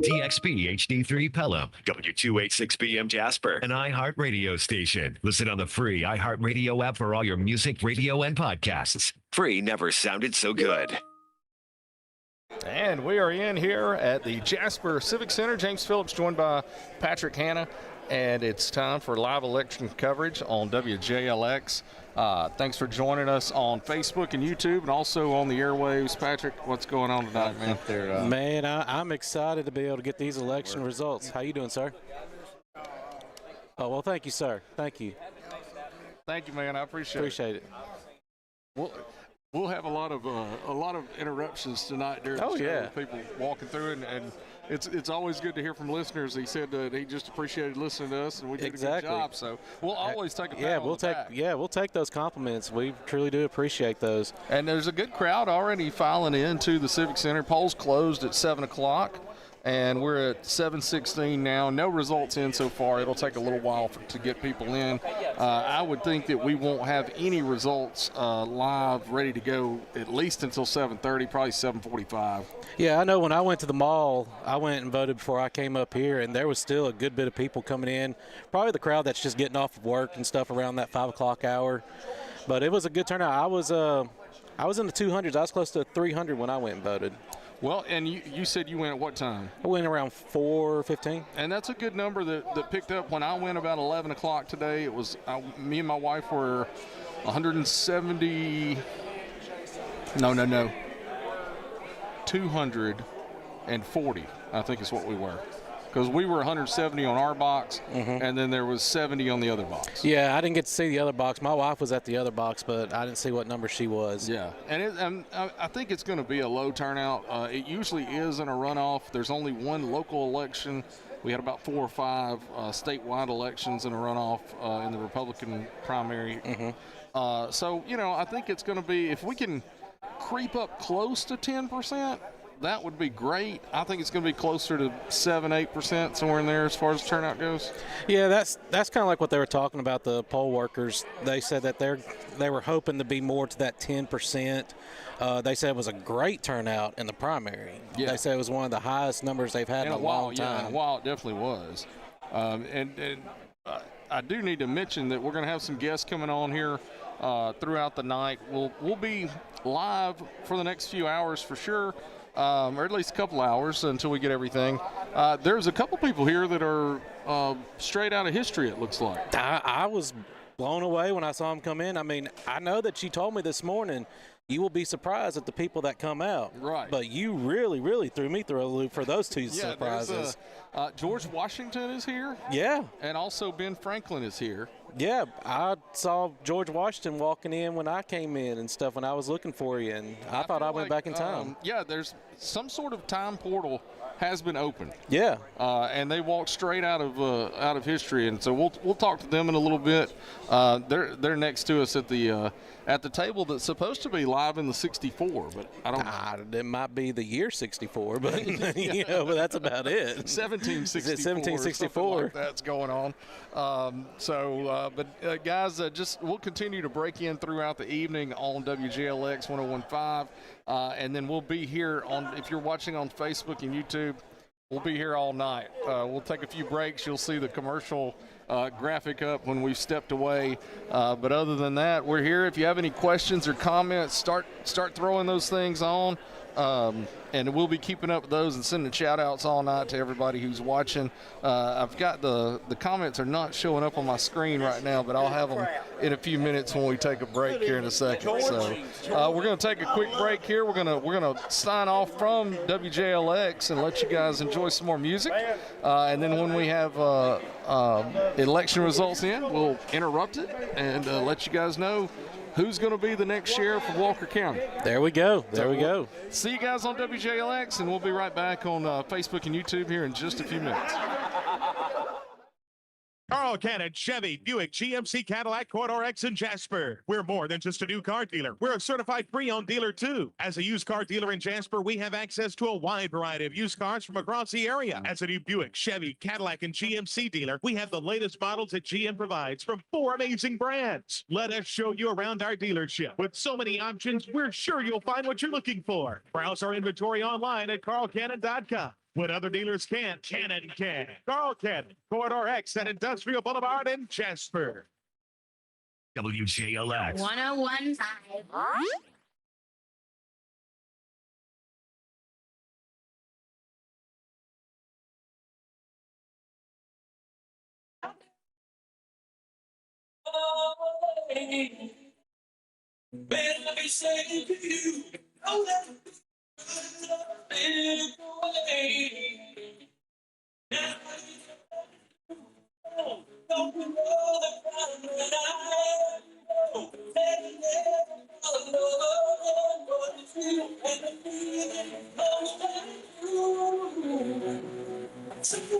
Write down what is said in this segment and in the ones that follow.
WDXB HD3 Pelham, W286BM Jasper, an iHeart radio station. Listen on the free iHeart Radio app for all your music, radio, and podcasts. Free never sounded so good. And we are in here at the Jasper Civic Center. James Phillips joined by Patrick Hanna, and it's time for live election coverage on WJLX. Thanks for joining us on Facebook and YouTube and also on the airwaves. Patrick, what's going on tonight, man? Man, I'm excited to be able to get these election results. How you doing, sir? Oh, well, thank you, sir. Thank you. Thank you, man. I appreciate it. We'll have a lot of interruptions tonight during the show with people walking through, and it's always good to hear from listeners. He said that he just appreciated listening to us, and we did a good job. So we'll always take a pat on the back. We'll take those compliments. We truly do appreciate those. And there's a good crowd already filing into the Civic Center. Polls closed at 7 o'clock. And we're at 7:16 now. No results in so far. It'll take a little while to get people in. I would think that we won't have any results live ready to go at least until 7:30, probably 7:45. Yeah, I know when I went to the mall, I went and voted before I came up here, and there was still a good bit of people coming in. Probably the crowd that's just getting off of work and stuff around that 5 o'clock hour. But it was a good turnout. I was in the 200s. I was close to 300 when I went and voted. Well, and you said you went at what time? I went around 4:15. And that's a good number that picked up. When I went about 11 o'clock today, it was me and my wife were 170. No. 240, I think is what we were. Because we were 170 on our box, and then there was 70 on the other box. Yeah, I didn't get to see the other box. My wife was at the other box, but I didn't see what number she was. Yeah, and I think it's going to be a low turnout. It usually is in a runoff. There's only one local election. We had about 4 or 5 statewide elections in a runoff in the Republican primary. So, I think it's going to be, if we can creep up close to 10%, that would be great. I think it's going to be closer to 7-8%, somewhere in there as far as turnout goes. Yeah, that's kind of like what they were talking about, the poll workers. They said that they were hoping to be more to that 10%. They said it was a great turnout in the primary. Yeah. They said it was one of the highest numbers they've had in a long time. Yeah, in a while it definitely was. I do need to mention that we're going to have some guests coming on here throughout the night. We'll be live for the next few hours for sure. Or at least a couple hours until we get everything. There's a couple people here that are straight out of history, it looks like. I was blown away when I saw them come in. I mean, I know that you told me this morning you will be surprised at the people that come out. Right. But you really, really threw me through a loop for those two surprises. George Washington is here. Yeah. And also Ben Franklin is here. Yeah, I saw George Washington walking in when I came in and stuff when I was looking for you, and I thought I went back in time. Yeah, there's some sort of time portal has been opened. Yeah. And they walked straight out of history, and so we'll talk to them in a little bit. They're next to us at the table that's supposed to be live in the 64, but I don't. It might be the year 64, but but that's about it. 1764. Is it 1764? Like that's going on. But guys, we'll continue to break in throughout the evening on WJLX 101.5, and then we'll be here if you're watching on Facebook and YouTube. We'll be here all night. We'll take a few breaks. You'll see the commercial graphic up when we've stepped away. But other than that, we're here. If you have any questions or comments, start throwing those things on. And we'll be keeping up with those and sending shout-outs all night to everybody who's watching. I've got the comments are not showing up on my screen right now, but I'll have them in a few minutes when we take a break here in a second. So we're going to take a quick break here. We're gonna sign off from WJLX and let you guys enjoy some more music. And then when we have election results in, we'll interrupt it and let you guys know who's going to be the next sheriff of Walker County. There we go. There we go. See you guys on WJLX, and we'll be right back on Facebook and YouTube here in just a few minutes. Carl Cannon, Chevy, Buick, GMC, Cadillac, Corridor X, and Jasper. We're more than just a new car dealer. We're a certified pre-owned dealer, too. As a used car dealer in Jasper, we have access to a wide variety of used cars from across the area. As a new Buick, Chevy, Cadillac, and GMC dealer, we have the latest models that GM provides from 4 amazing brands. Let us show you around our dealership. With so many options, we're sure you'll find what you're looking for. Browse our inventory online at carlcannon.com. What other dealers can't, Cannon can. Carl Cannon, Corridor X at Industrial Boulevard in Jasper. WJLX. 1015. Better be saying to you, don't let it away. Now, don't you know the crime that I know? Never, never know what it's you and the feeling of you. So you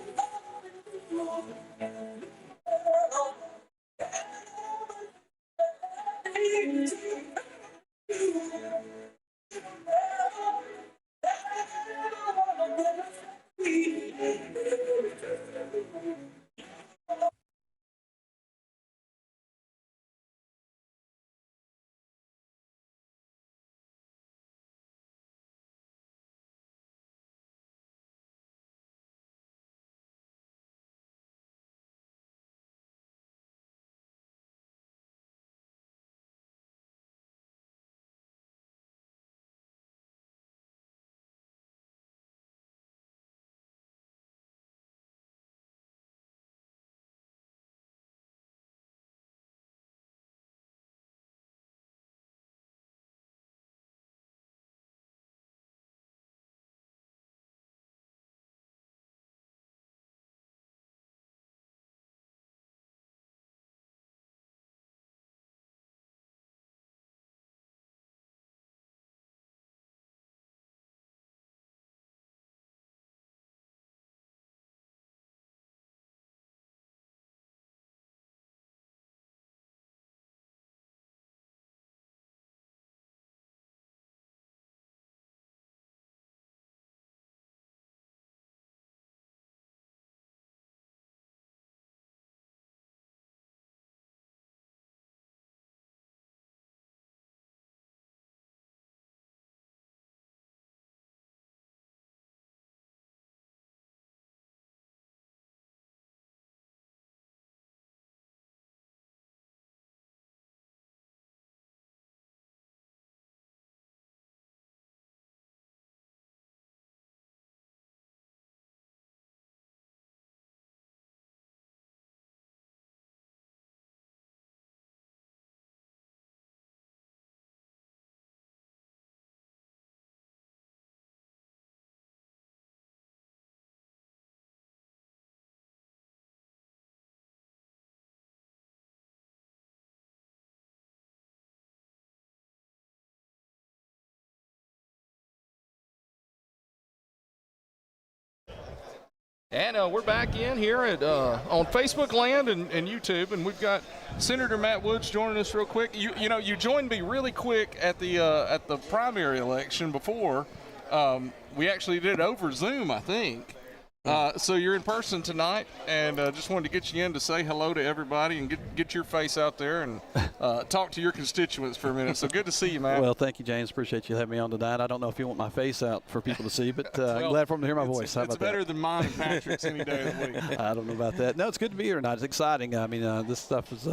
And we're back in here at on Facebook Land and YouTube, and we've got Senator Matt Woods joining us real quick. You know, you joined me really quick at the primary election before. We actually did it over Zoom, I think. So you're in person tonight, and just wanted to get you in to say hello to everybody and get your face out there and talk to your constituents for a minute. So good to see you, man. Well, thank you, James. Appreciate you having me on tonight. I don't know if you want my face out for people to see, but I'm glad for them to hear my voice. How it's about better that? than mine and Patrick's any day of the week. I don't know about that. No, it's good to be here tonight. It's exciting. I mean, this stuff is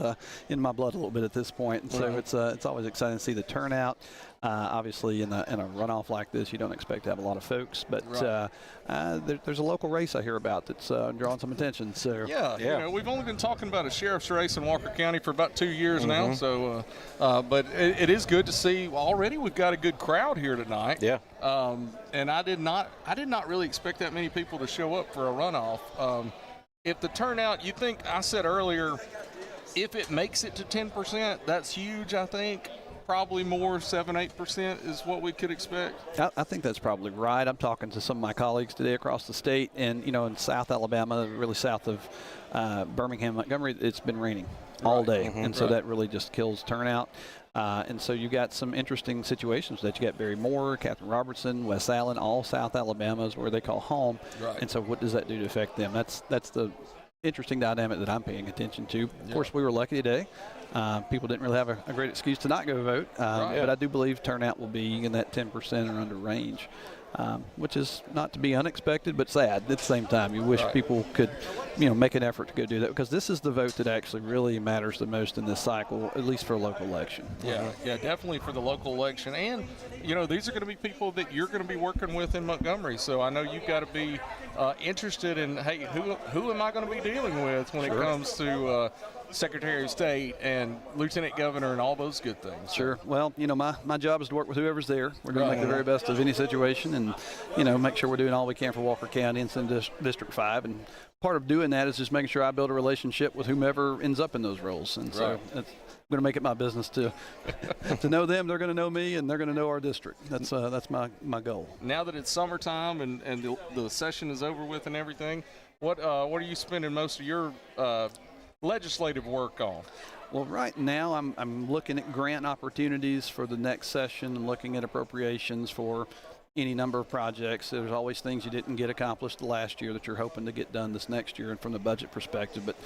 in my blood a little bit at this point, and so it's always exciting to see the turnout. Obviously, in a runoff like this, you don't expect to have a lot of folks, but there's a local race I hear about that's drawing some attention. So yeah, you know, we've only been talking about a sheriff's race in Walker County for about 2 years now. So, but it is good to see. Already, we've got a good crowd here tonight. Yeah. And I did not really expect that many people to show up for a runoff. If the turnout, you think I said earlier, if it makes it to 10%, that's huge. I think. Probably more, 7-8% is what we could expect. I think that's probably right. I'm talking to some of my colleagues today across the state, and you know, in South Alabama, really south of Birmingham, Montgomery, it's been raining all day, and so that really just kills turnout. And so you got some interesting situations that you got Barry Moore, Catherine Robertson, West Allen, all South Alabama is where they call home. Right. And so what does that do to affect them? That's the interesting dynamic that I'm paying attention to. Of course, we were lucky today. People didn't really have a great excuse to not go vote, but I do believe turnout will be in that 10% or under range. which is not to be unexpected, but sad at the same time. You wish Right. people could, make an effort to go do that, because this is the vote that actually really matters the most in this cycle, at least for a local election. Yeah, definitely for the local election. And, these are going to be people that you're going to be working with in Montgomery. So I know you've got to be interested in, hey, who am I going to be dealing with when it comes to Secretary of State and Lieutenant Governor and all those good things. Sure. Well, my job is to work with whoever's there. We're going to make the very best of any situation and, make sure we're doing all we can for Walker County and some District 5. And part of doing that is just making sure I build a relationship with whomever ends up in those roles. And so I'm going to make it my business to know them. They're going to know me, and they're going to know our district. That's my goal. Now that it's summertime and the session is over with and everything, what are you spending most of your legislative work on? Well, right now I'm looking at grant opportunities for the next session and looking at appropriations for any number of projects. There's always things you didn't get accomplished last year that you're hoping to get done this next year, and from the budget perspective. But,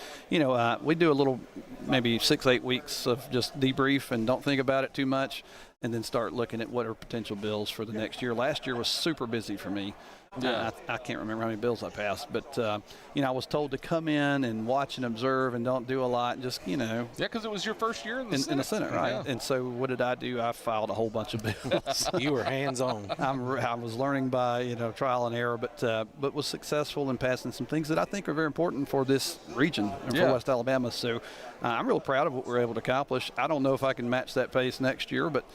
we do a little, maybe 6-8 weeks of just debrief and don't think about it too much, and then start looking at what are potential bills for the next year. Last year was super busy for me. Yeah. I can't remember how many bills I passed, but I was told to come in and watch and observe and don't do a lot. And just Yeah, because it was your first year in the Senate. In the Senate, right? Yeah. And so what did I do? I filed a whole bunch of bills. You were hands-on. I was learning by trial and error, but was successful in passing some things that I think are very important for this region and for West Alabama. So I'm real proud of what we're able to accomplish. I don't know if I can match that pace next year, but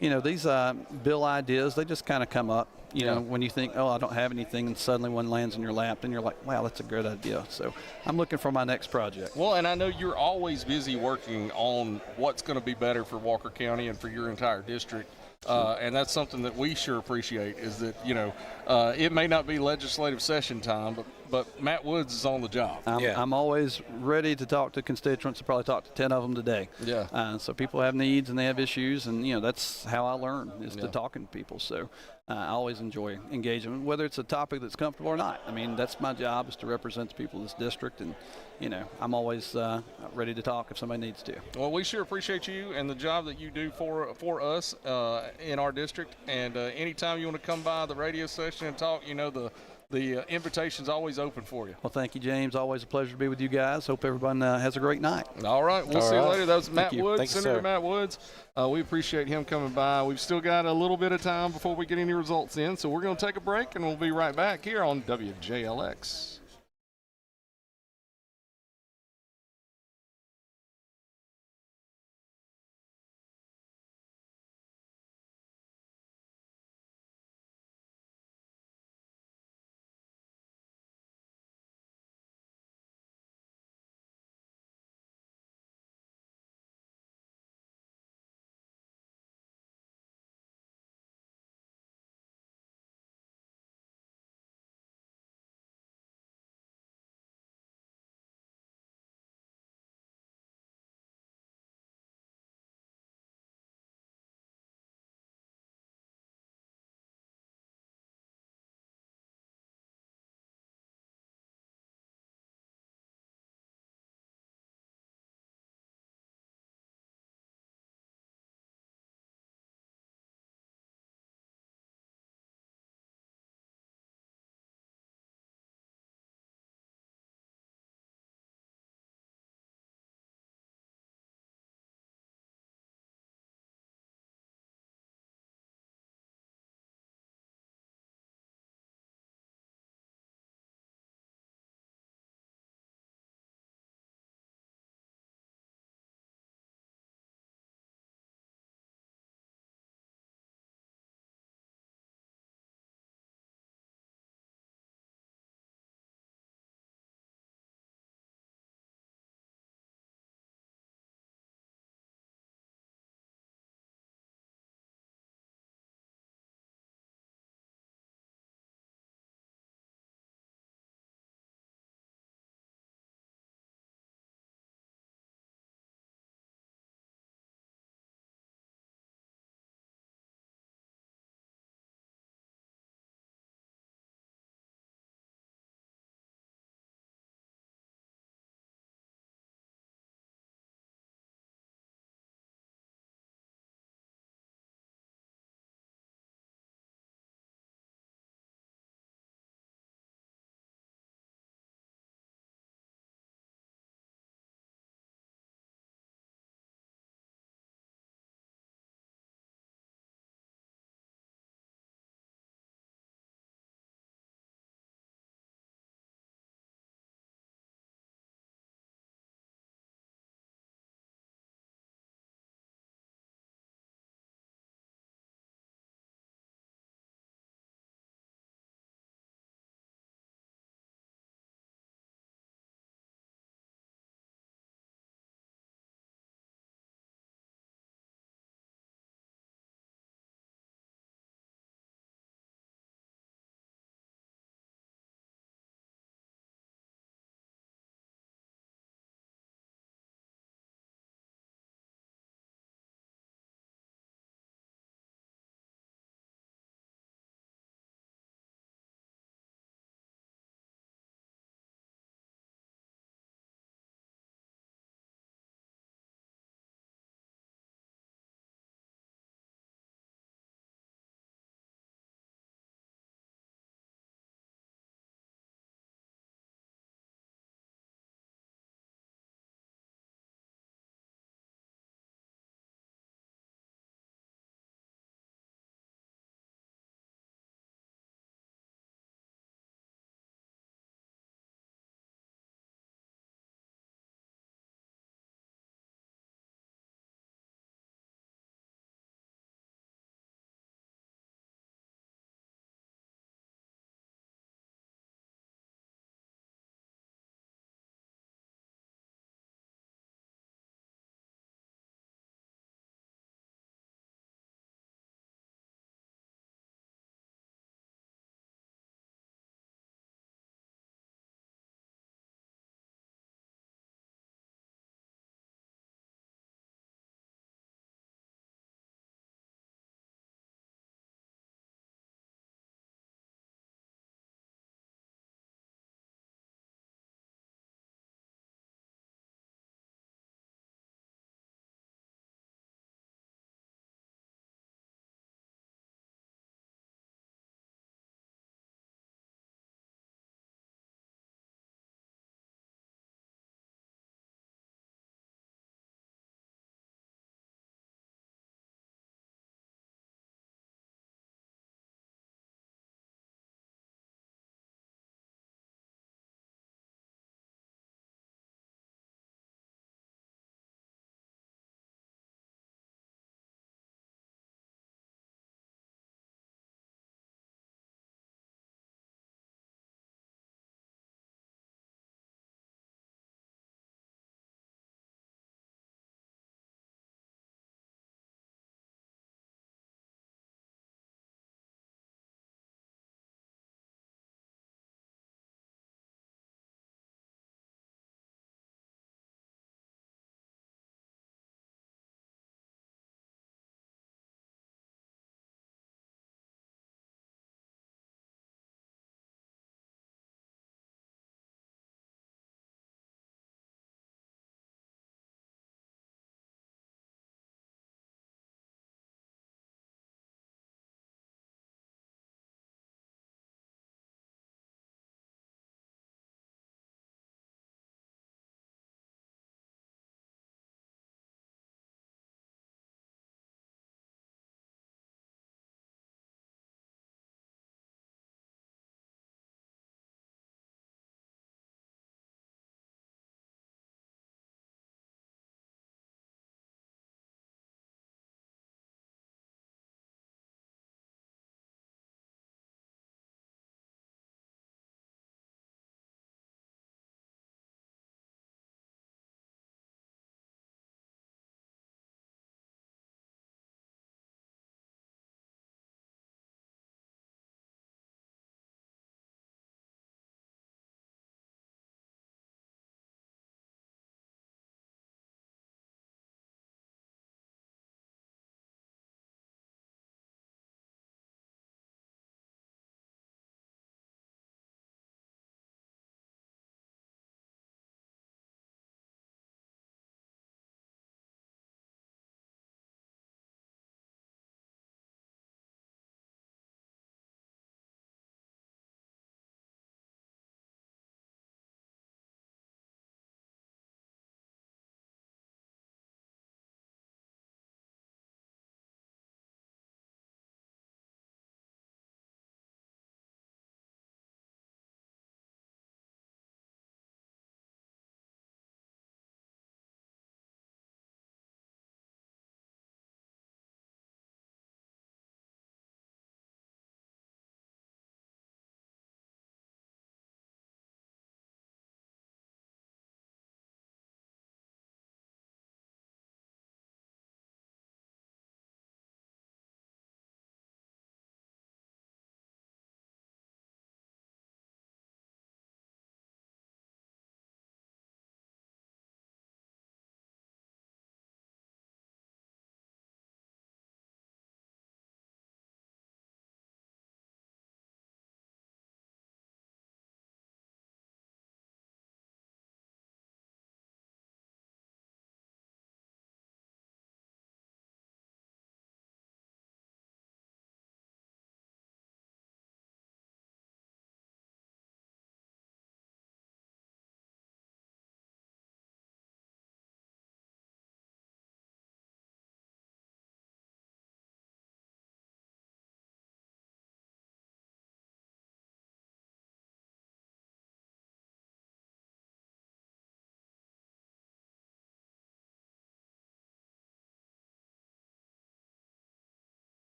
these bill ideas, they just kind of come up. When you think, oh, I don't have anything, and suddenly one lands in your lap, and you're like, wow, that's a good idea. So I'm looking for my next project. Well, and I know you're always busy working on what's going to be better for Walker County and for your entire district. And that's something that we sure appreciate, is that, it may not be legislative session time, but Matt Woods is on the job. I'm always ready to talk to constituents. I probably talked to 10 of them today. Yeah. So people have needs and they have issues, and that's how I learn, is to talking to people. So I always enjoy engagement, whether it's a topic that's comfortable or not. I mean, that's my job, is to represent the people of this district, and I'm always ready to talk if somebody needs to. Well, we sure appreciate you and the job that you do for us in our district. And anytime you want to come by the radio station and talk, the invitation's always open for you. Well, thank you, James. Always a pleasure to be with you guys. Hope everyone has a great night. All right. We'll see you later. That was Matt you. Woods, Thank you, Senator sir. Matt Woods. We appreciate him coming by. We've still got a little bit of time before we get any results in, so we're going to take a break, and we'll be right back here on WJLX.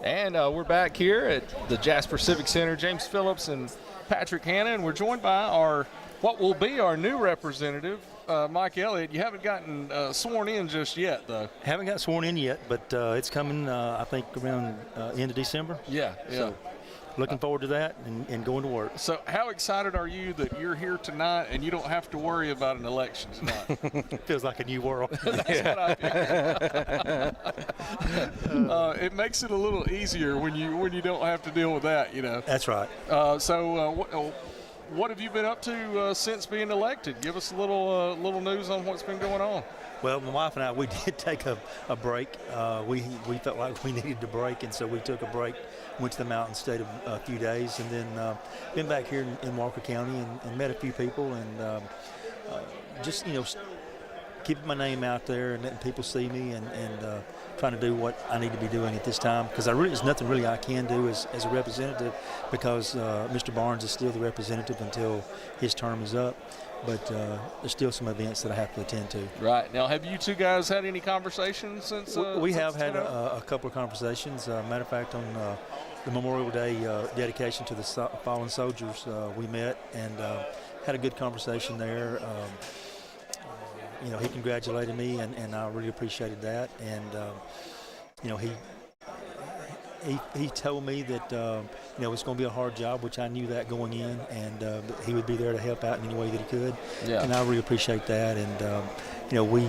And we're back here at the Jasper Civic Center. James Phillips and Patrick Hanna, and we're joined by what will be our new representative, Mike Elliott. You haven't gotten sworn in just yet, though. Haven't got sworn in yet, but it's coming, I think, around end of December. Yeah. So looking forward to that and going to work. So how excited are you that you're here tonight and you don't have to worry about an election tonight? Feels like a new world. That's what I figured. It makes it a little easier when you don't have to deal with that, you know. That's right. What have you been up to since being elected? Give us a little news on what's been going on. Well, my wife and I, we did take a break. We felt like we needed to break, and so we took a break, went to the mountains, stayed a few days, and then been back here in Walker County and met a few people and just, keeping my name out there and letting people see me and trying to do what I need to be doing at this time, because there's nothing really I can do as a representative, because Mr. Barnes is still the representative until his term is up. But there's still some events that I have to attend to. Right. Now, have you two guys had any conversations since? We have had a couple of conversations. Matter of fact, on the Memorial Day dedication to the fallen soldiers, we met and had a good conversation there. He congratulated me, and I really appreciated that. And he told me that it's going to be a hard job, which I knew that going in, and he would be there to help out in any way that he could. Yeah. And I really appreciate that. And we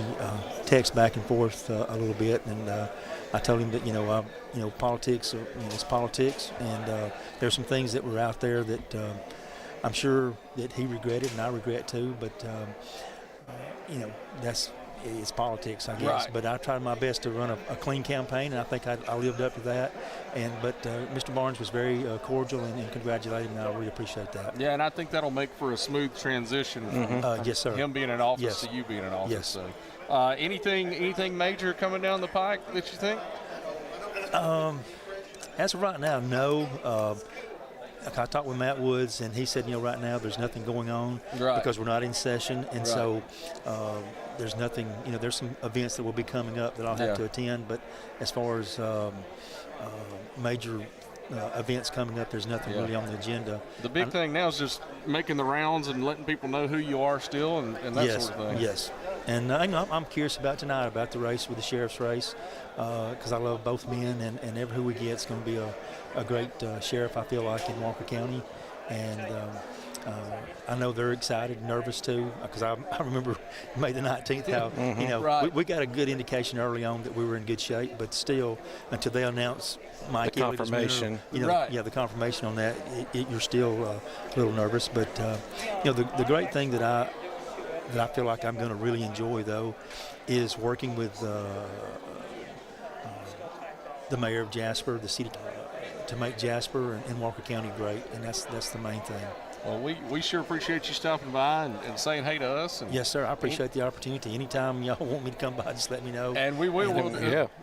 text back and forth a little bit, and I told him that politics it's politics, and there's some things that were out there that I'm sure that he regretted, and I regret too. But it's politics, I guess. Right. But I tried my best to run a clean campaign, and I think I lived up to that. But Mr. Barnes was very cordial and congratulated me, and I really appreciate that. Yeah, and I think that'll make for a smooth transition. From yes, sir. Him being in office Yes. to you being in office. Yes. So, anything major coming down the pike that you think? As of right now, no. I talked with Matt Woods, and he said, right now there's nothing going on because we're not in session, and so there's nothing. There's some events that will be coming up that I'll have to attend, but as far as major events coming up, there's nothing really on the agenda. The big thing now is just making the rounds and letting people know who you are still, and that sort of thing. Yes. And I'm curious about tonight, about the race with the sheriff's race, because I love both men, and who we get is going to be a great sheriff, I feel like, in Walker County. And I know they're excited, nervous too, because I remember May the 19th how we got a good indication early on that we were in good shape, but still until they announce Mike the confirmation, the confirmation on that, you're still a little nervous. But the great thing that I feel like I'm going to really enjoy, though, is working with the mayor of Jasper, the city, to make Jasper and Walker County great, and that's the main thing. Well, we sure appreciate you stopping by and saying hey to us. And yes, sir. I appreciate the opportunity. Anytime y'all want me to come by, just let me know. And we will.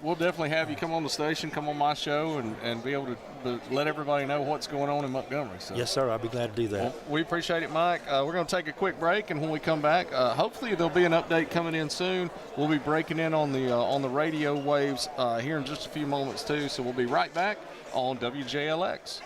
We'll definitely have you come on the station, come on my show, and be able to let everybody know what's going on in Montgomery. So. Yes, sir. I'll be glad to do that. Well, we appreciate it, Mike. We're going to take a quick break, and when we come back, hopefully there'll be an update coming in soon. We'll be breaking in on the radio waves here in just a few moments too. So we'll be right back on WJLX.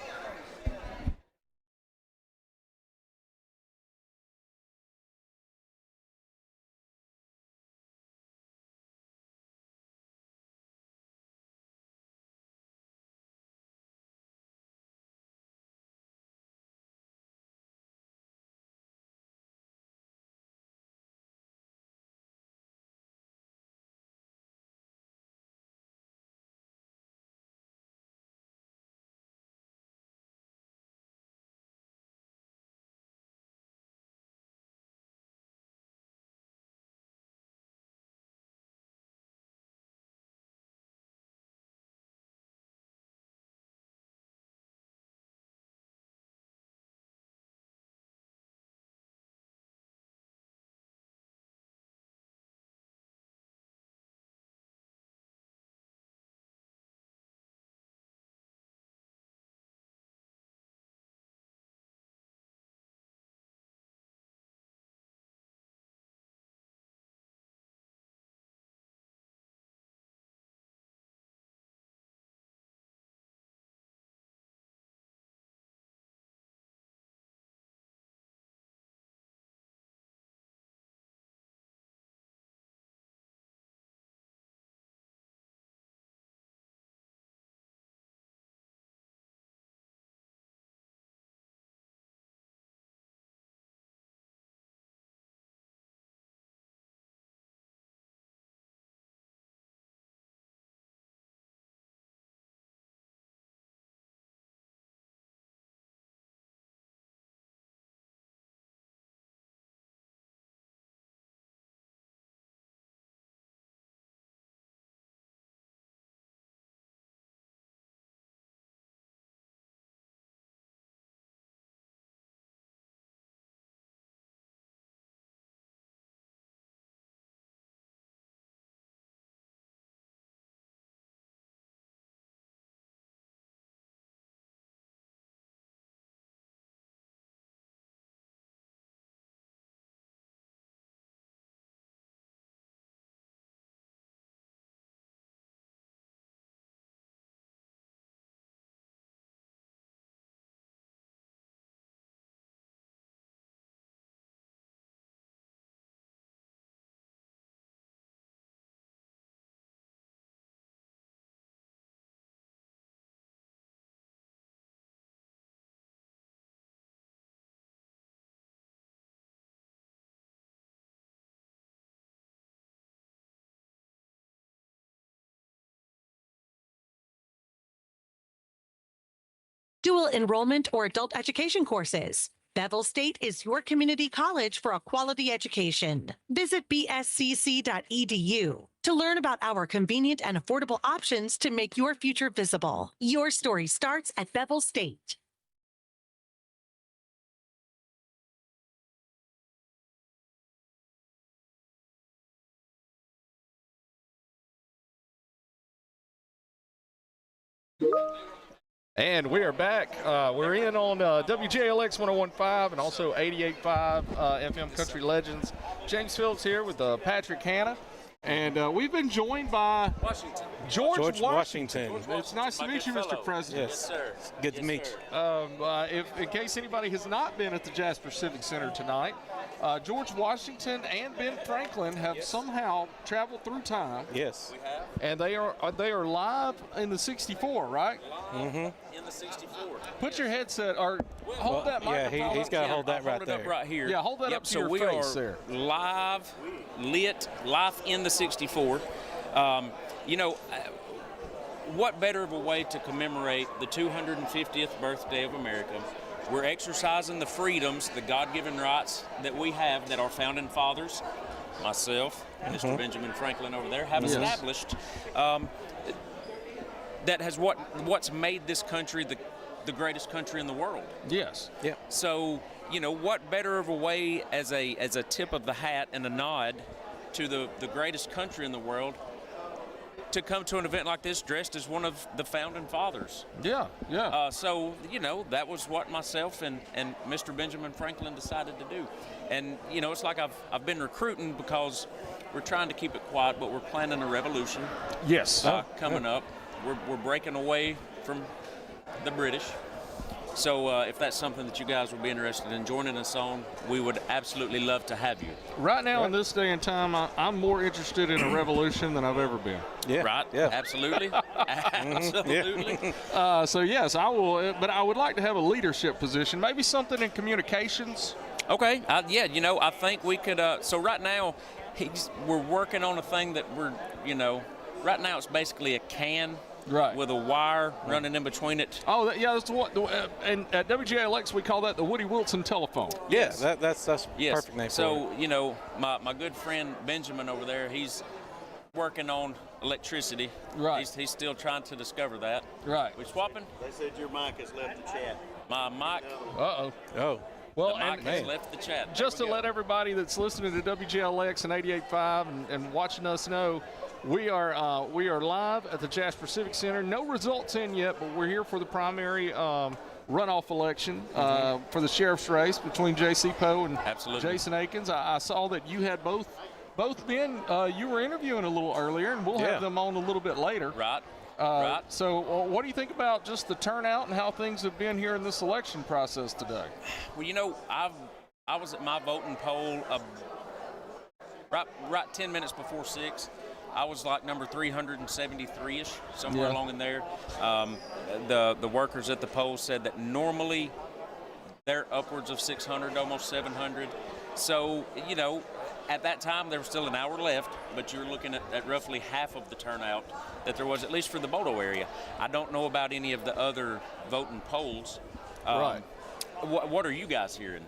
dual enrollment, or adult education courses. Bevel State is your community college for a quality education. Visit bscc.edu to learn about our convenient and affordable options to make your future visible. Your story starts at Bevel State. And we are back. We're in on WJLX 101.5 and also 88.5 FM Country Legends. James Phillips here with Patrick Hanna. And we've been joined by George Washington. It's nice to meet you, Mr. President. Yes, sir. Good to meet you. In case anybody has not been at the Jasper Civic Center tonight, George Washington and Ben Franklin have somehow traveled through time. Yes. And they are live in the 64, right? Mm-hmm. In the 64. Put your headset or hold that microphone. Yeah, he's got to hold that right there. Hold it up right here. Yeah, hold that up to so your we face are there. Live in the 64. What better of a way to commemorate the 250th birthday of America? We're exercising the freedoms, the God-given rights that we have, that our founding fathers, myself, and Mr. Benjamin Franklin over there, have established. That has what's made this country the greatest country in the world. Yes. Yeah. So, what better of a way as a tip of the hat and a nod to the greatest country in the world to come to an event like this dressed as one of the founding fathers. Yeah, yeah. So, that was what myself and Mr. Benjamin Franklin decided to do. And, it's like I've been recruiting because we're trying to keep it quiet, but we're planning a revolution. Yes. Coming up. We're breaking away from the British. So if that's something that you guys would be interested in joining us on, we would absolutely love to have you. Right now, in this day and time, I'm more interested in a revolution than I've ever been. Yeah. Right? Yeah. Absolutely. Absolutely. So, yes, I will. But I would like to have a leadership position, maybe something in communications. Okay. I think we could. So right now, we're working on a thing that right now it's basically a can. Right. With a wire running in between it. Oh, that's what. And at WJLX, we call that the Woody Wilson telephone. Yeah, that's yes. perfect name so, for it. My good friend Benjamin over there, he's working on electricity. Right. He's still trying to discover that. Right. We swapping? They said your mic has left the chat. My mic. Uh-oh. Oh. Well, the mic has left the chat. Just to let everybody that's listening to WJLX and 88.5 and watching us know, we are live at the Jasper Civic Center. No results in yet, but we're here for the primary runoff election for the sheriff's race between J.C. Poe and Jason Akins. I saw that you had both men you were interviewing a little earlier, and we'll have them on a little bit later. Right. Right. So what do you think about just the turnout and how things have been here in this election process today? Well, I was at my voting poll right 10 minutes before 6. I was like number 373-ish, somewhere along in there. The workers at the poll said that normally they're upwards of 600, almost 700. So, at that time there was still an hour left, but you're looking at roughly half of the turnout that there was, at least for the Bodo area. I don't know about any of the other voting polls. Right. What are you guys hearing?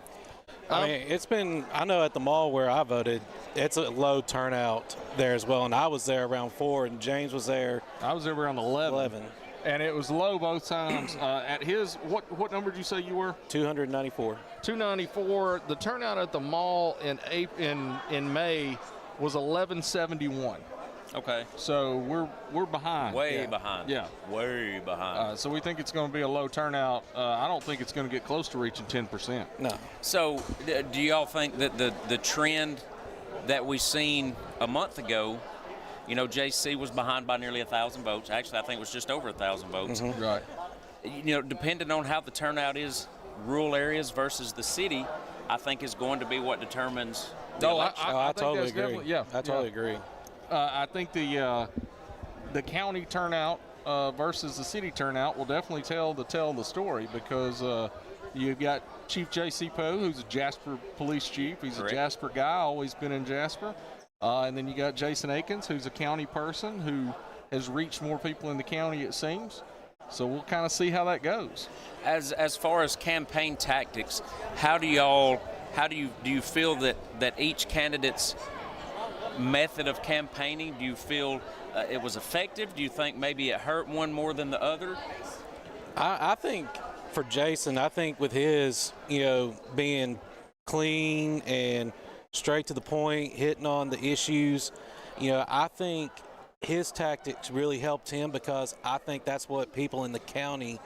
I mean, I know at the mall where I voted, it's a low turnout there as well. And I was there around 4, and James was there. I was there around 11. And it was low both times. At his, what number did you say you were? 294. 294. The turnout at the mall in May was 1171. Okay. So we're behind. Way behind. Yeah. Way behind. So we think it's going to be a low turnout. I don't think it's going to get close to reaching 10%. No. So do y'all think that the trend that we seen a month ago, JC was behind by nearly 1,000 votes. Actually, I think it was just over 1,000 votes. Mm-hmm. Right. Depending on how the turnout is, rural areas versus the city, I think is going to be what determines the election. I totally agree. Yeah. I totally agree. I think the county turnout versus the city turnout will definitely tell the story, because you've got Chief J.C. Poe, who's a Jasper police chief. He's Correct. a Jasper guy, always been in Jasper. And then you got Jason Akins, who's a county person who has reached more people in the county, it seems. So we'll kind of see how that goes. As far as campaign tactics, do you feel that each candidate's method of campaigning, do you feel it was effective? Do you think maybe it hurt one more than the other? I think for Jason, I think with his, being clean and straight to the point, hitting on the issues, I think his tactics really helped him, because I think that's what people in the county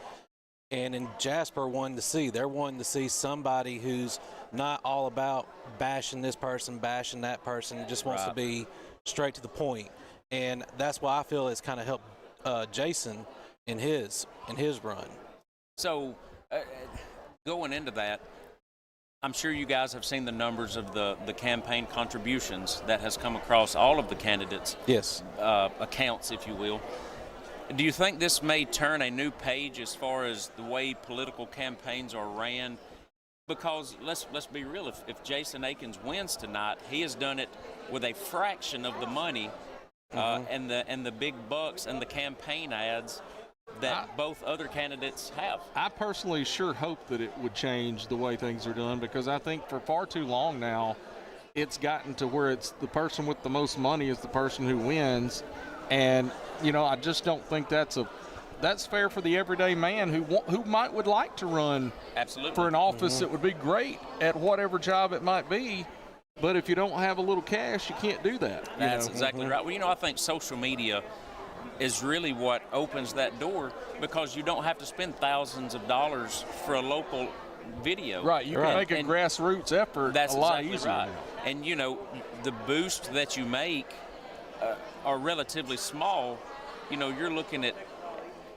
and in Jasper wanted to see. They're wanting to see somebody who's not all about bashing this person, bashing that person, just wants to be straight to the point. And that's why I feel it's kind of helped Jason in his run. So going into that, I'm sure you guys have seen the numbers of the campaign contributions that has come across all of the candidates' accounts, if you will. Do you think this may turn a new page as far as the way political campaigns are ran? Because let's be real, if Jason Akins wins tonight, he has done it with a fraction of the money and the big bucks and the campaign ads that both other candidates have. I personally sure hope that it would change the way things are done, because I think for far too long now it's gotten to where it's the person with the most money is the person who wins. And I just don't think that's fair for the everyday man who would like to run for an office that would be great at whatever job it might be. But if you don't have a little cash, you can't do that. That's exactly right. Well, I think social media is really what opens that door, because you don't have to spend thousands of dollars for a local video. Right, you can make a grassroots effort That's a lot exactly easier. Right. And the boost that you make are relatively small. You're looking at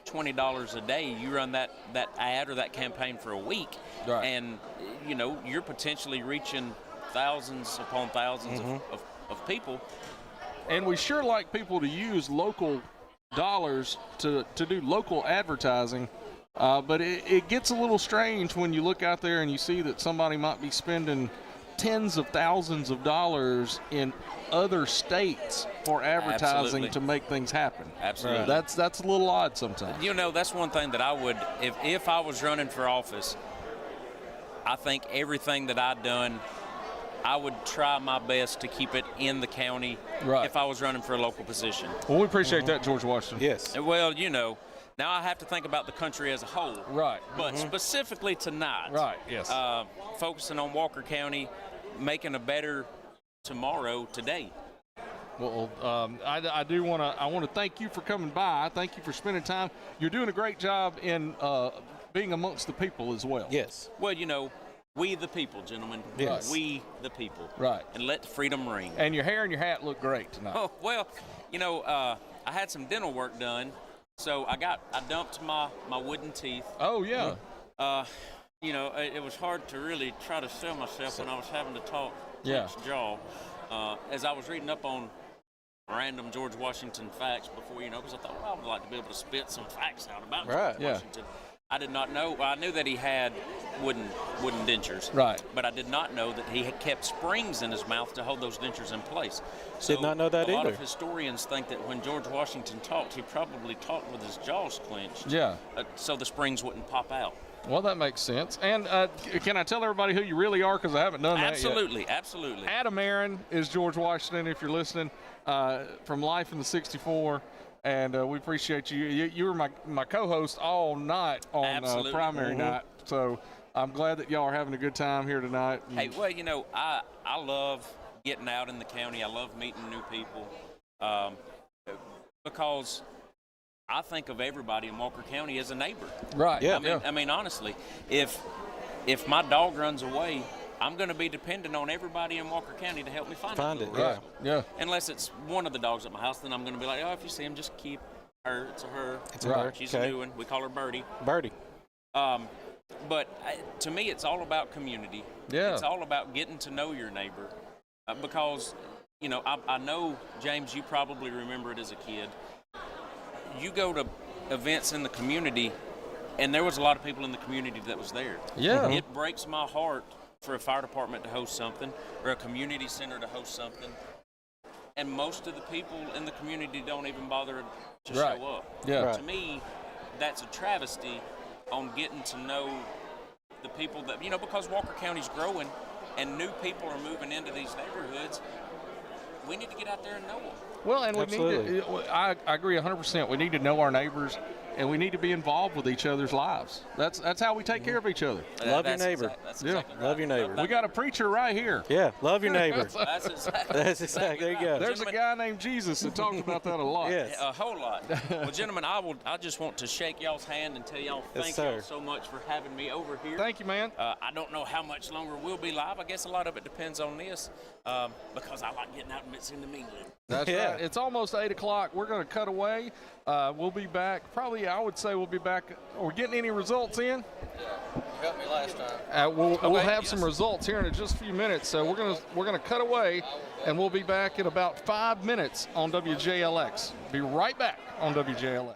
$20 a day. You run that ad or that campaign for a week, and you're potentially reaching thousands upon thousands of people. And we sure like people to use local dollars to do local advertising, but it gets a little strange when you look out there and you see that somebody might be spending tens of thousands of dollars in other states for advertising to make things happen. Absolutely. That's a little odd sometimes. That's one thing that I would, if I was running for office, I think everything that I'd done, I would try my best to keep it in the county if I was running for a local position. Well, we appreciate that, George Washington. Yes. Well, now I have to think about the country as a whole. Right. But specifically tonight. Right, yes. Focusing on Walker County, making a better tomorrow today. Well, I do want to thank you for coming by. Thank you for spending time. You're doing a great job in being amongst the people as well. Yes. Well, we the people, gentlemen. Yes. We the people. Right. And let freedom ring. And your hair and your hat look great tonight. Oh, well, I had some dental work done, so I dumped my wooden teeth. Oh, yeah. It was hard to really try to sell myself when I was having to talk each jaw. As I was reading up on random George Washington facts before, because I thought, I would like to be able to spit some facts out about George Washington. I did not know. Well, I knew that he had wooden dentures. Right. But I did not know that he had kept springs in his mouth to hold those dentures in place. So did not know that a either. lot of historians think that when George Washington talked, he probably talked with his jaws clenched. Yeah. So the springs wouldn't pop out. Well, that makes sense. And can I tell everybody who you really are, because I haven't done that yet? Absolutely. Adam Aaron is George Washington, if you're listening, from Life in the 64. And we appreciate you. You were my co-host all night on primary night. So I'm glad that y'all are having a good time here tonight. Hey, well, I love getting out in the county. I love meeting new people because I think of everybody in Walker County as a neighbor. Right. Yeah. I mean, honestly, if my dog runs away, I'm going to be dependent on everybody in Walker County to help me find it. Right. Yeah. Unless it's one of the dogs at my house, then I'm going to be like, if you see him, just keep her. It's a her. It's a her. She's a new one. We call her Birdie. Birdie. But to me, it's all about community. Yeah. It's all about getting to know your neighbor. Because, I know, James, you probably remember it as a kid. You go to events in the community, and there was a lot of people in the community that was there. Yeah. It breaks my heart for a fire department to host something or a community center to host something, and most of the people in the community don't even bother to show up. Yeah. To me, that's a travesty on getting to know the people that, because Walker County's growing and new people are moving into these neighborhoods. We need to get out there and know them. Well, and we Absolutely. need to, I agree 100%. We need to know our neighbors, and we need to be involved with each other's lives. That's how we take care of each other. Love your neighbor. That's Yeah. exactly right. Love your neighbor. We got a preacher right here. Yeah, love your neighbor. That's exactly. That's exactly. There you go. There's a guy named Jesus that talks about that a lot. Yes. A whole lot. Well, gentlemen, I just want to shake y'all's hand and tell y'all Yes, thank sir. y'all so much for having me over here. Thank you, man. I don't know how much longer we'll be live. I guess a lot of it depends on this, because I like getting out and mixing the mingling. That's Yeah. right. It's almost 8 o'clock. We're going to cut away. We'll be back. Probably, I would say we'll be back. Are we getting any results in? You helped me last time. We'll Okay, have yes. some results here in just a few minutes. So we're gonna cut away, and we'll be back in about 5 minutes on WJLX. Be right back on WJLX.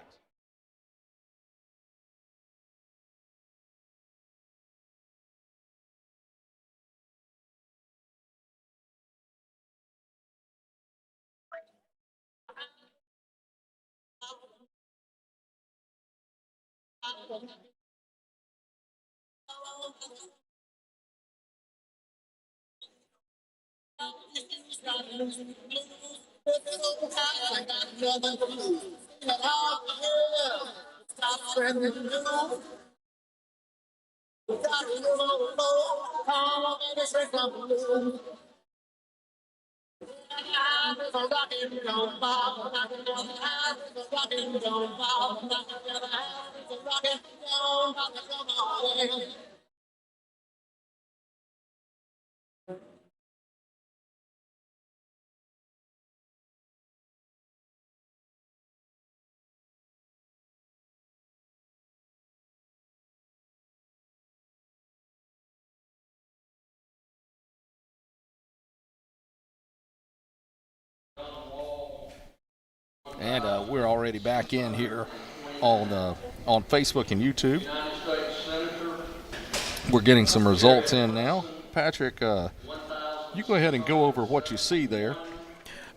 And we're already back in here on Facebook and YouTube. We're getting some results in now. Patrick, you go ahead and go over what you see there.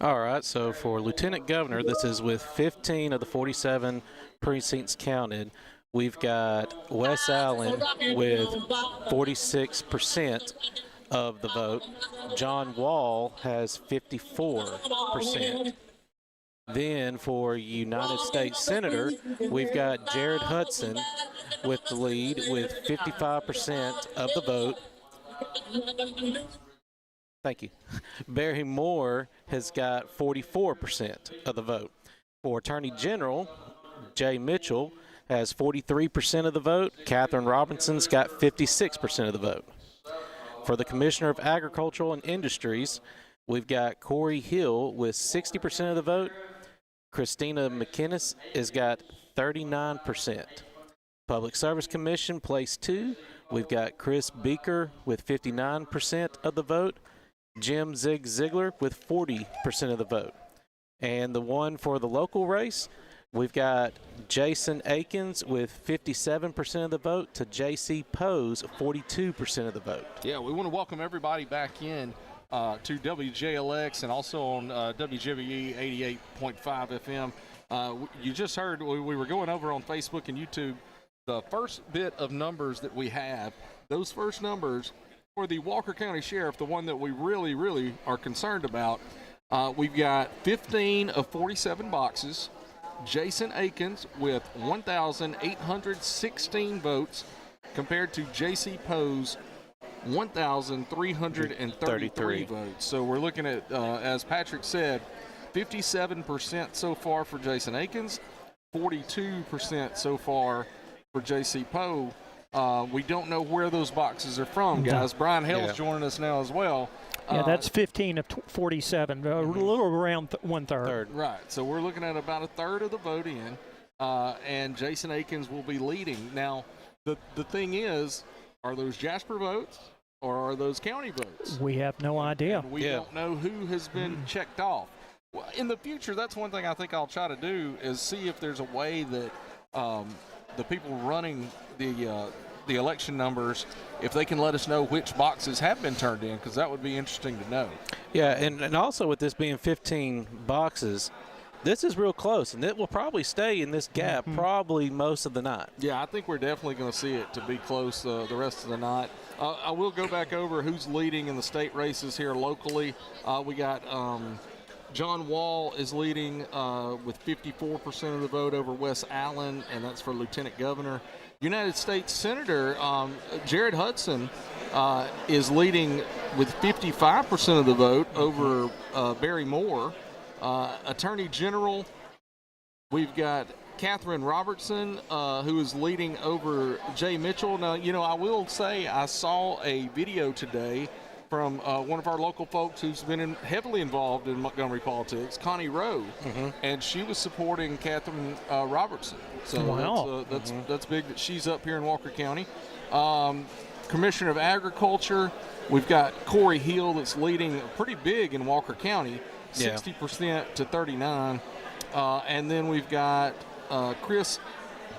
All right, so for Lieutenant Governor, this is with 15 of the 47 precincts counted. We've got Wes Allen with 46% of the vote. John Wall has 54%. Then for United States Senator, we've got Jared Hudson with the lead with 55% of the vote. Thank you. Barry Moore has got 44% of the vote. For Attorney General, Jay Mitchell has 43% of the vote. Catherine Robinson's got 56% of the vote. For the Commissioner of Agricultural and Industries, we've got Corey Hill with 60% of the vote. Christina McInnes has got 39%. Public Service Commission, place 2. We've got Chris Beaker with 59% of the vote. Jim Ziegler with 40% of the vote. And the one for the local race, we've got Jason Akins with 57% of the vote to J.C. Poe's 42% of the vote. Yeah, we want to welcome everybody back in to WJLX and also on WJBE 88.5 FM. You just heard, we were going over on Facebook and YouTube, the first bit of numbers that we have. Those first numbers for the Walker County Sheriff, the one that we really, really are concerned about, we've got 15 of 47 boxes. Jason Akins with 1,816 votes compared to J.C. Poe's 1,333 votes. So we're looking at, as Patrick said, 57% so far for Jason Akins, 42% so far for J.C. Poe. We don't know where those boxes are from, guys. Brian Hill's joining us now as well. Yeah, that's 15 of 47, a little around one-third. Right, so we're looking at about a third of the vote in, and Jason Akins will be leading. Now, the thing is, are those Jasper votes or are those county votes? We have no idea. And we don't know who has been checked off. Well, in the future, that's one thing I think I'll try to do is see if there's a way that the people running the election numbers, if they can let us know which boxes have been turned in, because that would be interesting to know. Yeah, and also with this being 15 boxes, This is real close, and it will probably stay in this gap probably most of the night. Yeah, I think we're definitely going to see it to be close the rest of the night. I will go back over who's leading in the state races here locally. We got John Wall is leading with 54% of the vote over Wes Allen, and that's for Lieutenant Governor. United States Senator Jared Hudson is leading with 55% of the vote over Barry Moore. Attorney General, we've got Catherine Robertson, who is leading over Jay Mitchell. Now, I will say I saw a video today from one of our local folks who's been heavily involved in Montgomery politics, Connie Rowe, and she was supporting Catherine Robertson. So wow. That's big that she's up here in Walker County. Commissioner of Agriculture, we've got Corey Hill that's leading pretty big in Walker County, 60% to 39%. And then we've got Chris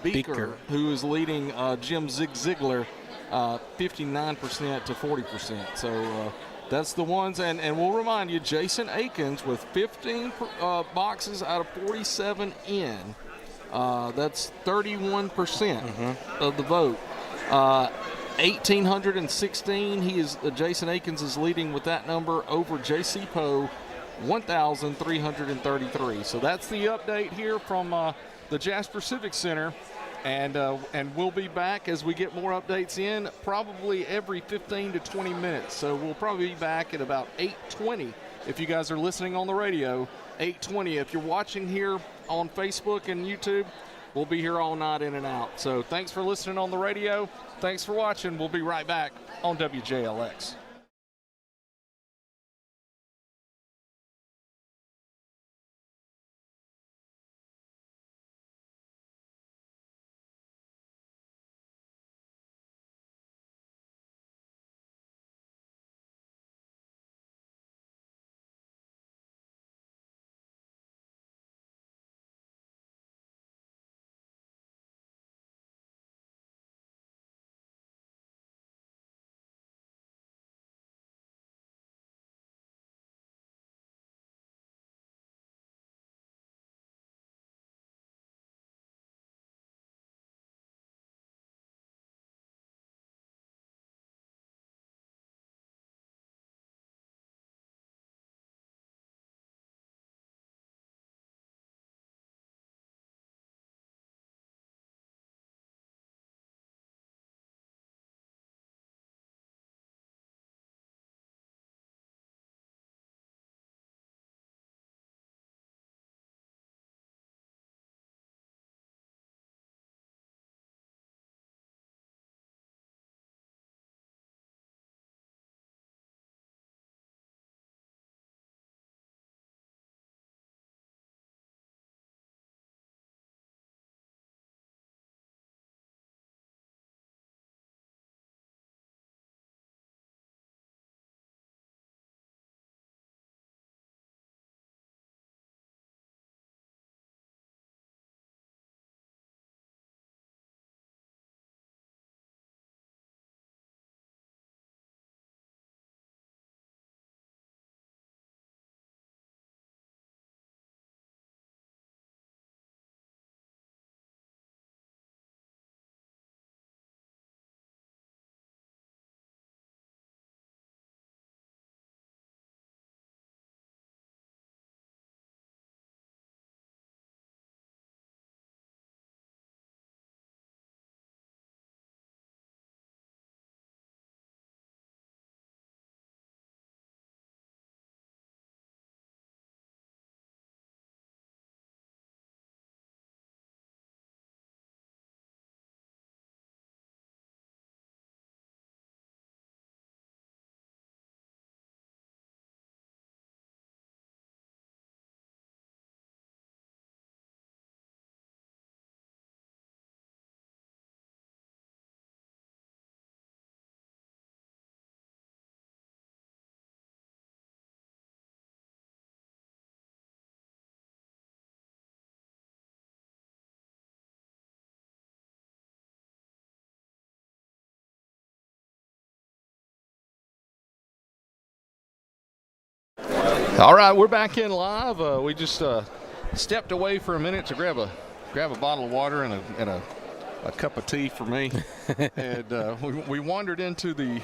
Beaker, who is leading Jim Zig Ziglar, 59% to 40%. So that's the ones. And we'll remind you, Jason Akins with 15 boxes out of 47 in. That's 31% of the vote. 1,816. Jason Akins is leading with that number over J.C. Poe, 1,333. So that's the update here from the Jasper Civic Center. And we'll be back as we get more updates in, probably every 15 to 20 minutes. So we'll probably be back at about 8:20 if you guys are listening on the radio, 8:20. If you're watching here on Facebook and YouTube, we'll be here all night in and out. So thanks for listening on the radio. Thanks for watching. We'll be right back on WJLX. All right, we're back in live. We just stepped away for a minute to grab a bottle of water and a cup of tea for me. And we wandered into the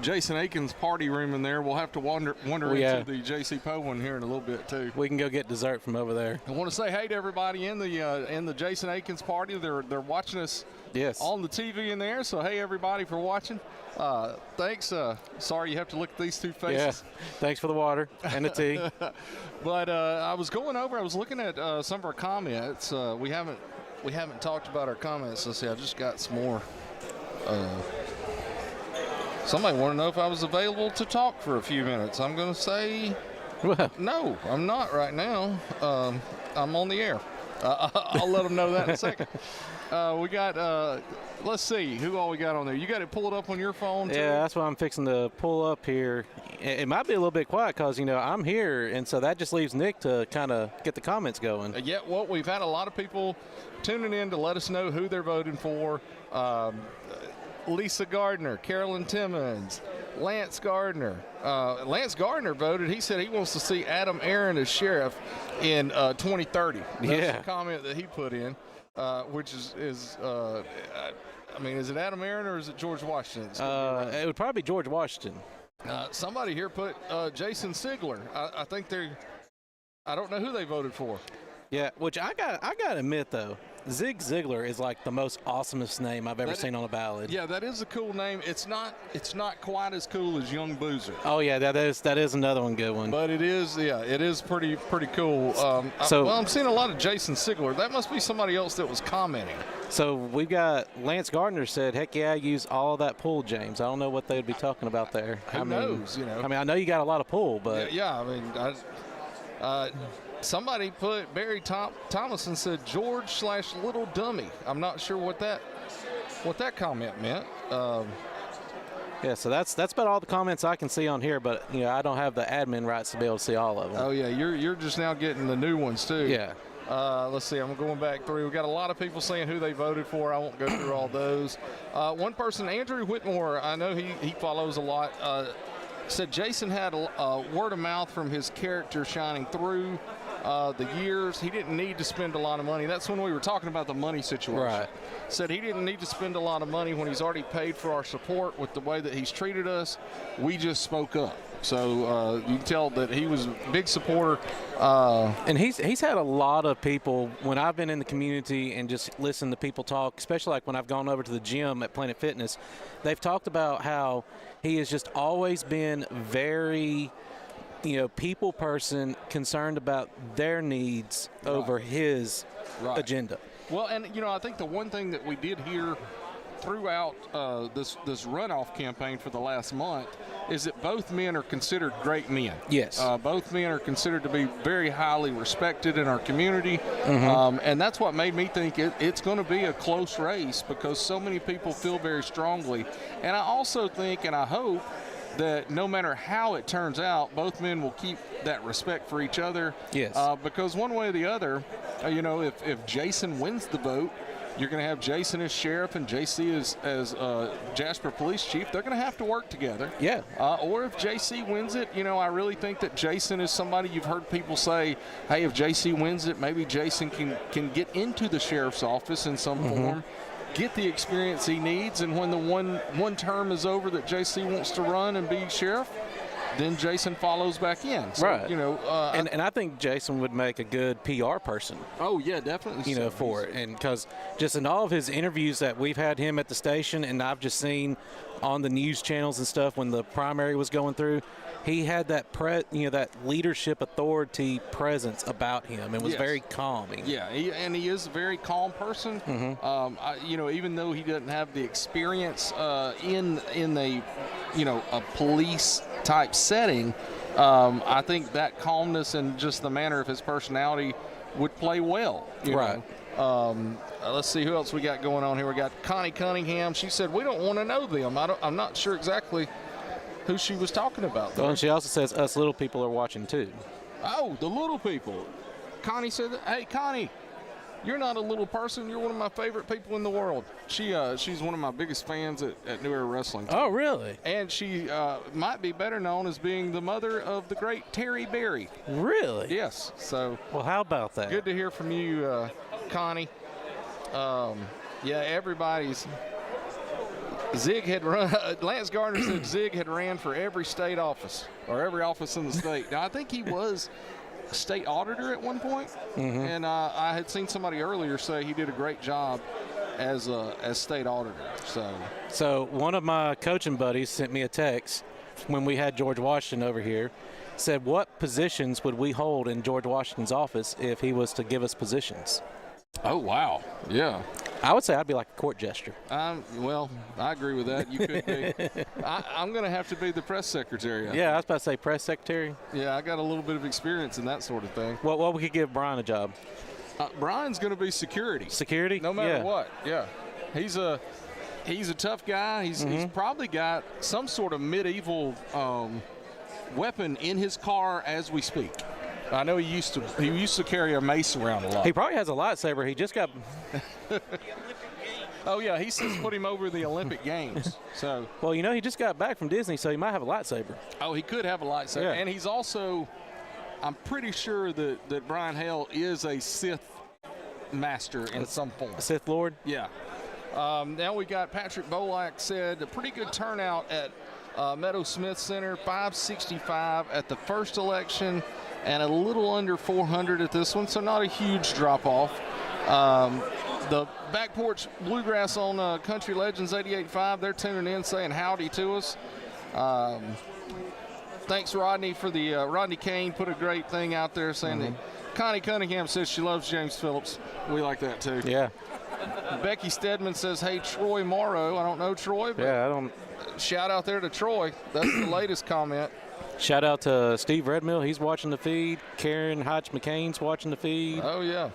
Jason Akins party room in there. We'll have to wander into the J.C. Poe one here in a little bit too. We can go get dessert from over there. I want to say hey to everybody in the Jason Akins party. They're watching us on the TV in there. So hey everybody for watching. Thanks. Sorry you have to look at these two faces. Yeah. Thanks for the water and the tea. But I was looking at some of our comments. We haven't talked about our comments. Let's see, I just got some more. Somebody wanted to know if I was available to talk for a few minutes. I'm going to say no, I'm not right now. I'm on the air. I'll let them know that in a second. We got, let's see, who all we got on there. You got it pulled up on your phone, too? Yeah, that's what I'm fixing to pull up here. It might be a little bit quiet because, I'm here, and so that just leaves Nick to kind of get the comments going. Yeah, well, we've had a lot of people tuning in to let us know who they're voting for. Lisa Gardner, Carolyn Timmons, Lance Gardner. Lance Gardner voted. He said he wants to see Adam Aaron as sheriff in 2030. That's the comment that he put in. Which is is it Adam Aaron or is it George Washington? It would probably be George Washington. Somebody here put Jason Sigler. I don't know who they voted for. Yeah, which I got to admit, though, Zig Ziglar is like the most awesomest name I've ever seen on a ballad. Yeah, that is a cool name. It's not quite as cool as Young Boozer. Oh yeah, that is another one good one. But it is pretty cool. I'm seeing a lot of Jason Sigler. That must be somebody else that was commenting. So we've got Lance Gardner said, "Heck yeah, use all of that pull, James." I don't know what they'd be talking about there. Who knows? I know you got a lot of pull, but somebody put Barry Thomason said George/Little Dummy. I'm not sure what that comment meant. Yeah, so that's about all the comments I can see on here, but I don't have the admin rights to be able to see all of them. Oh yeah, you're just now getting the new ones too. Yeah. Let's see, I'm going back through. We've got a lot of people saying who they voted for. I won't go through all those. One person, Andrew Whitmore, I know he follows a lot, said Jason had a word of mouth from his character shining through the years. He didn't need to spend a lot of money. That's when we were talking about the money situation. Right. Said he didn't need to spend a lot of money when he's already paid for our support with the way that he's treated us. We just spoke up. So you can tell that he was a big supporter. And he's had a lot of people, when I've been in the community and just listened to people talk, especially like when I've gone over to the gym at Planet Fitness, they've talked about how he has just always been very people person, concerned about their needs over his agenda. Well, and I think the one thing that we did hear throughout this runoff campaign for the last month is that both men are considered great men. Yes. Both men are considered to be very highly respected in our community. And that's what made me think it's going to be a close race because so many people feel very strongly. And I also think and I hope that no matter how it turns out, both men will keep that respect for each other. Yes. Because one way or the other, if Jason wins the vote, you're going to have Jason as sheriff and JC as Jasper police chief. They're going to have to work together. Yeah. Or if JC wins it, I really think that Jason is somebody you've heard people say, hey, if JC wins it, maybe Jason can get into the sheriff's office in some form, get the experience he needs, and when the one term is over that JC wants to run and be sheriff, then Jason follows back in. So, right. And I think Jason would make a good PR person. Oh, yeah, definitely. For it. And because just in all of his interviews that we've had him at the station and I've just seen on the news channels and stuff when the primary was going through, he had that that leadership authority presence about him and was very calming. Yeah, he is a very calm person. Even though he doesn't have the experience in a police type setting, I think that calmness and just the manner of his personality would play well. Right. Let's see who else we got going on here. We got Connie Cunningham. She said we don't want to know them. I'm not sure exactly who she was talking about. Well, and she also says us little people are watching too. Oh, the little people. Connie said, hey, Connie, you're not a little person. You're one of my favorite people in the world. She's one of my biggest fans at New Era Wrestling. Oh, really? And she might be better known as being the mother of the great Terry Berry. Really? Yes. So. Well, how about that? Good to hear from you, Connie. Yeah, everybody's. Zig had run. Lance Gardner said Zig had ran for every state office or every office in the state. Now I think he was a state auditor at one point, and I had seen somebody earlier say he did a great job as state auditor. So one of my coaching buddies sent me a text when we had George Washington over here. Said, what positions would we hold in George Washington's office if he was to give us positions? Oh, wow. Yeah. I would say I'd be like a court jester. Well, I agree with that. You could be. I'm going to have to be the press secretary. I was about to say press secretary. Yeah, I got a little bit of experience in that sort of thing. What we could give Brian a job? Brian's going to be security. Security? No matter what. Yeah. He's a tough guy. He's probably got some sort of medieval weapon in his car as we speak. I know he used to carry a mace around a lot. He probably has a lightsaber. He just got. Oh yeah, he says put him over the Olympic Games. So. Well, he just got back from Disney, so he might have a lightsaber. Oh, he could have a lightsaber, yeah. And he's also. I'm pretty sure that Brian Hale is a Sith master in some form. A Sith Lord. Yeah. Now we got Patrick Bolak said a pretty good turnout at Meadow Smith Center, 565 at the first election. And a little under 400 at this one, so not a huge drop-off. The Back Porch Bluegrass on Country Legends 88.5, they're tuning in saying howdy to us. Thanks, Rodney, for the Rodney Kane put a great thing out there saying that Connie Cunningham says she loves James Phillips. We like that, too. Yeah. Becky Stedman says, hey, Troy Morrow. I don't know Troy, but I don't. Shout out there to Troy. That's the latest comment. Shout out to Steve Redmill. He's watching the feed. Karen Hodge McCain's watching the feed. Oh, yeah.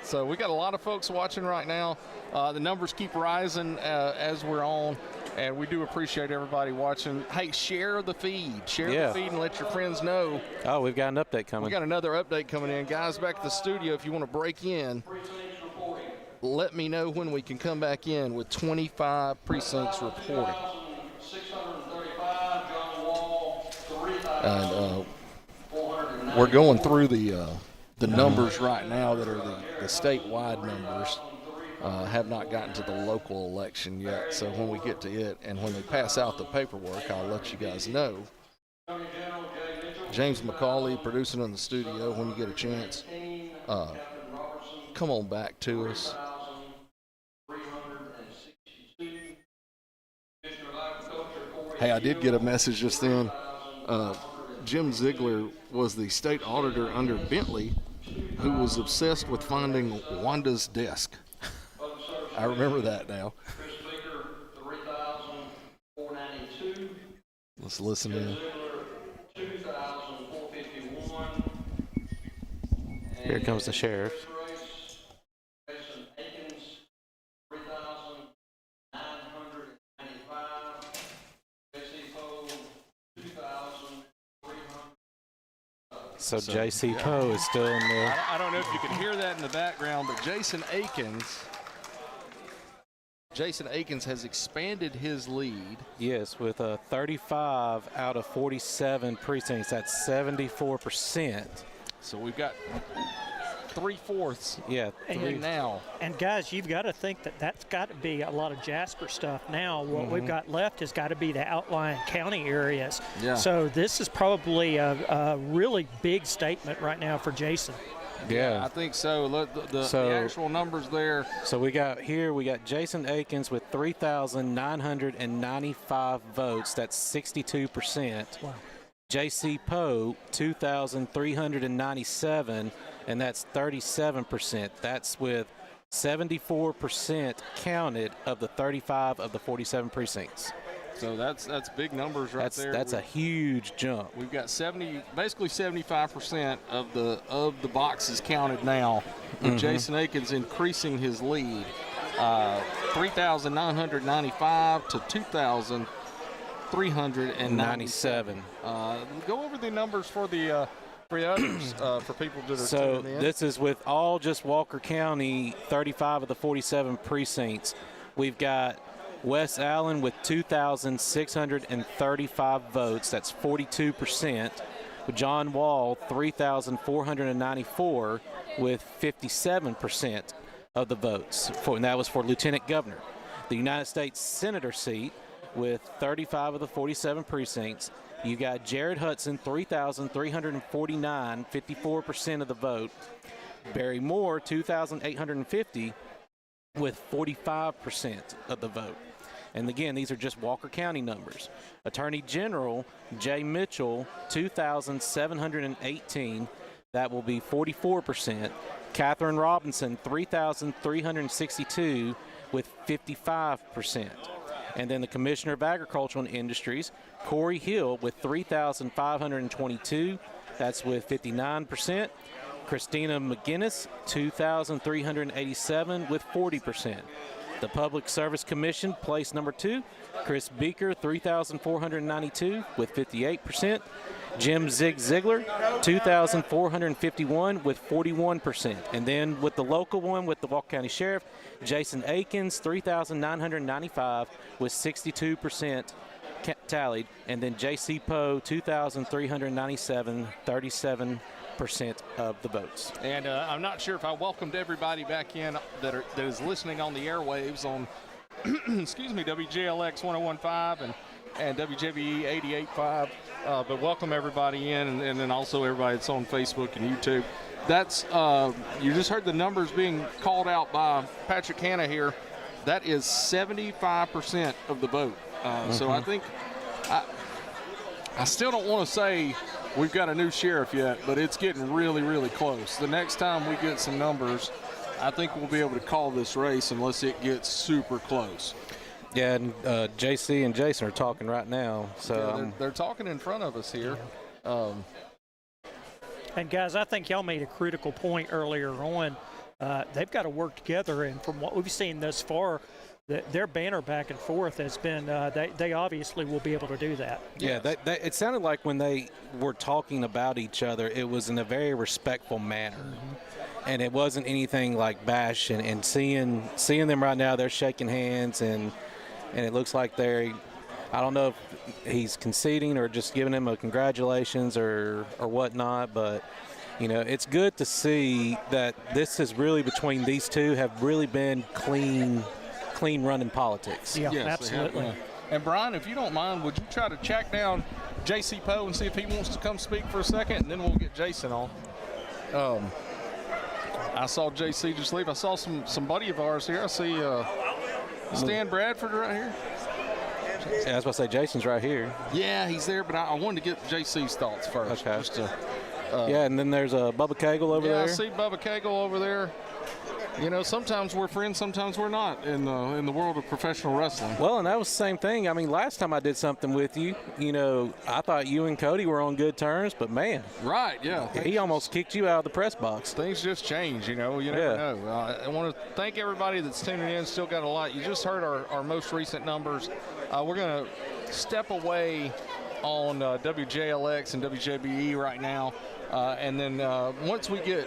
So we got a lot of folks watching right now. The numbers keep rising as we're on, and we do appreciate everybody watching. Hey, share the feed. Share the feed and let your friends know. Oh, we've got an update coming. We got another update coming in. Guys, back at the studio, if you want to break in, let me know when we can come back in with 25 precincts reporting. And we're going through the numbers right now that are the statewide numbers. Have not gotten to the local election yet. So when we get to it and when they pass out the paperwork, I'll let you guys know. James McCauley producing in the studio when you get a chance. Come on back to us. Hey, I did get a message just then. Jim Ziegler was the state auditor under Bentley, who was obsessed with finding Wanda's desk. I remember that now. Let's listen in. Here comes the sheriff. So J.C. Poe is still in there. I don't know if you can hear that in the background, but Jason Akins has expanded his lead. Yes, with 35 out of 47 precincts. That's 74%. So we've got 3/4. Yeah, now. And guys, you've got to think that's got to be a lot of Jasper stuff now. What we've got left has got to be the outlying county areas. Yeah. So this is probably a really big statement right now for Jason. Yeah, I think so. Look, the actual numbers there. So we got Jason Akins with 3,995 votes. That's 62%. Wow. J.C. Poe, 2,397, and that's 37%. That's with 74% counted of the 35 of the 47 precincts. So that's big numbers right there. That's a huge jump. We've got basically 75% of the boxes counted now, with Jason Akins increasing his lead, 3,995 to 2,397. Go over the numbers for the for the others, for people that are So tuning in? this is with all just Walker County, 35 of the 47 precincts. We've got West Allen with 2,635 votes. That's 42%. With John Wall, 3,494 with 57% of the votes. And that was for Lieutenant Governor. The United States Senator seat with 35 of the 47 precincts. You got Jared Hudson, 3,349, 54% of the vote. Barry Moore, 2,850 with 45% of the vote. And again, these are just Walker County numbers. Attorney General Jay Mitchell, 2,718. That will be 44%. Catherine Robinson, 3,362 with 55%. And then the Commissioner of Agricultural and Industries, Corey Hill, with 3,522. That's with 59%. Christina McGinnis, 2,387 with 40%. The Public Service Commission, place number 2, Chris Beaker, 3,492 with 58%. Jim Ziegler, 2,451 with 41%. And then with the local one, with the Walker County Sheriff, Jason Akins, 3,995 with 62% tallied. And then J.C. Poe, 2,397, 37% of the votes. And I'm not sure if I welcomed everybody back in that is listening on the airwaves on, excuse me, WJLX 101.5 and WJBE 88.5. But welcome everybody in, and then also everybody that's on Facebook and YouTube. That's you just heard the numbers being called out by Patrick Hanna here. That is 75% of the vote. So I think I still don't want to say we've got a new sheriff yet, but it's getting really, really close. The next time we get some numbers, I think we'll be able to call this race unless it gets super close. Yeah, and JC and Jason are talking right now. So yeah, they're talking in front of us here. And guys, I think y'all made a critical point earlier on. They've got to work together, and from what we've seen thus far, their banner back and forth has been, they obviously will be able to do that. Yeah, it sounded like when they were talking about each other, it was in a very respectful manner. And it wasn't anything like bash. And seeing them right now, they're shaking hands, and it looks like I don't know if he's conceding or just giving him a congratulations or whatnot, but it's good to see that this is really, between these two, have really been clean running politics. Yeah, yes, absolutely. Yeah. And Brian, if you don't mind, would you try to track down J.C. Poe and see if he wants to come speak for a second, and then we'll get Jason on. I saw J.C. just leave. I saw some buddy of ours here. I see Stan Bradford right here. Yeah, I was about to say Jason's right here. Yeah, he's there, but I wanted to get J.C.'s thoughts first. Okay. Just to, yeah, and then there's Bubba Cagle over there. Yeah, I see Bubba Cagle over there. Sometimes we're friends, sometimes we're not in the world of professional wrestling. Well, and that was the same thing. I mean, last time I did something with you, I thought you and Cody were on good terms, but man. Right, yeah. He almost kicked you out of the press box. Things just change, you never know. I want to thank everybody that's tuning in. Still got a lot. You just heard our most recent numbers. We're going to step away on WJLX and WJBE right now. And then once we get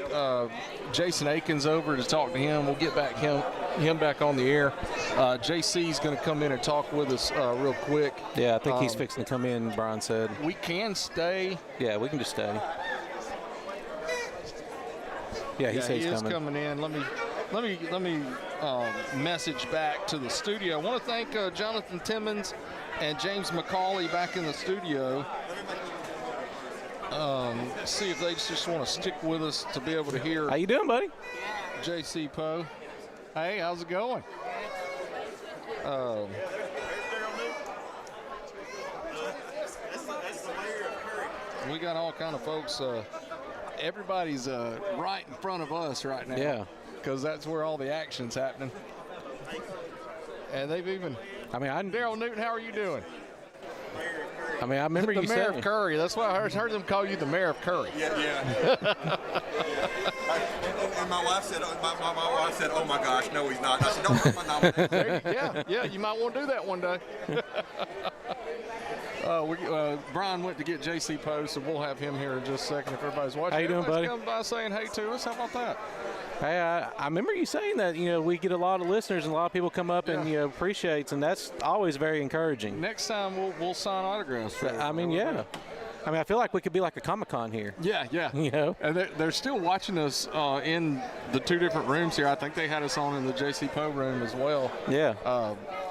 Jason Akins over to talk to him, we'll get back him back on the air. JC's going to come in and talk with us real quick. Yeah, I think he's fixing to come in, Brian said. We can stay. Yeah, we can just stay. Yeah, he says he's coming in. Let me message back to the studio. I want to thank Jonathan Timmons and James McCauley back in the studio. See if they just want to stick with us to be able to hear. How you doing, buddy? J.C. Poe. Hey, how's it going? We got all kind of folks. Everybody's right in front of us right now. Yeah. Because that's where all the action's happening. And they've even. Daryl Newton, how are you doing? I remember the you mayor saying of Curry. That's why I heard them call you the mayor of Curry. Yeah. And my wife said, "Oh my gosh, no, he's not." I said, "Don't hurt my nomination." Yeah, you might want to do that one day. Brian went to get JC Post, and we'll have him here in just a second if everybody's watching. How you doing, buddy? Coming by saying hey to us. How about that? Hey, I remember you saying that, we get a lot of listeners and a lot of people come up and, appreciates, and that's always very encouraging. Next time we'll sign autographs for I mean, yeah. I mean, I feel like we could be like a Comic-Con here. Yeah. And they're still watching us in the 2 different rooms here. I think they had us on in the JC Poe room as well. Yeah.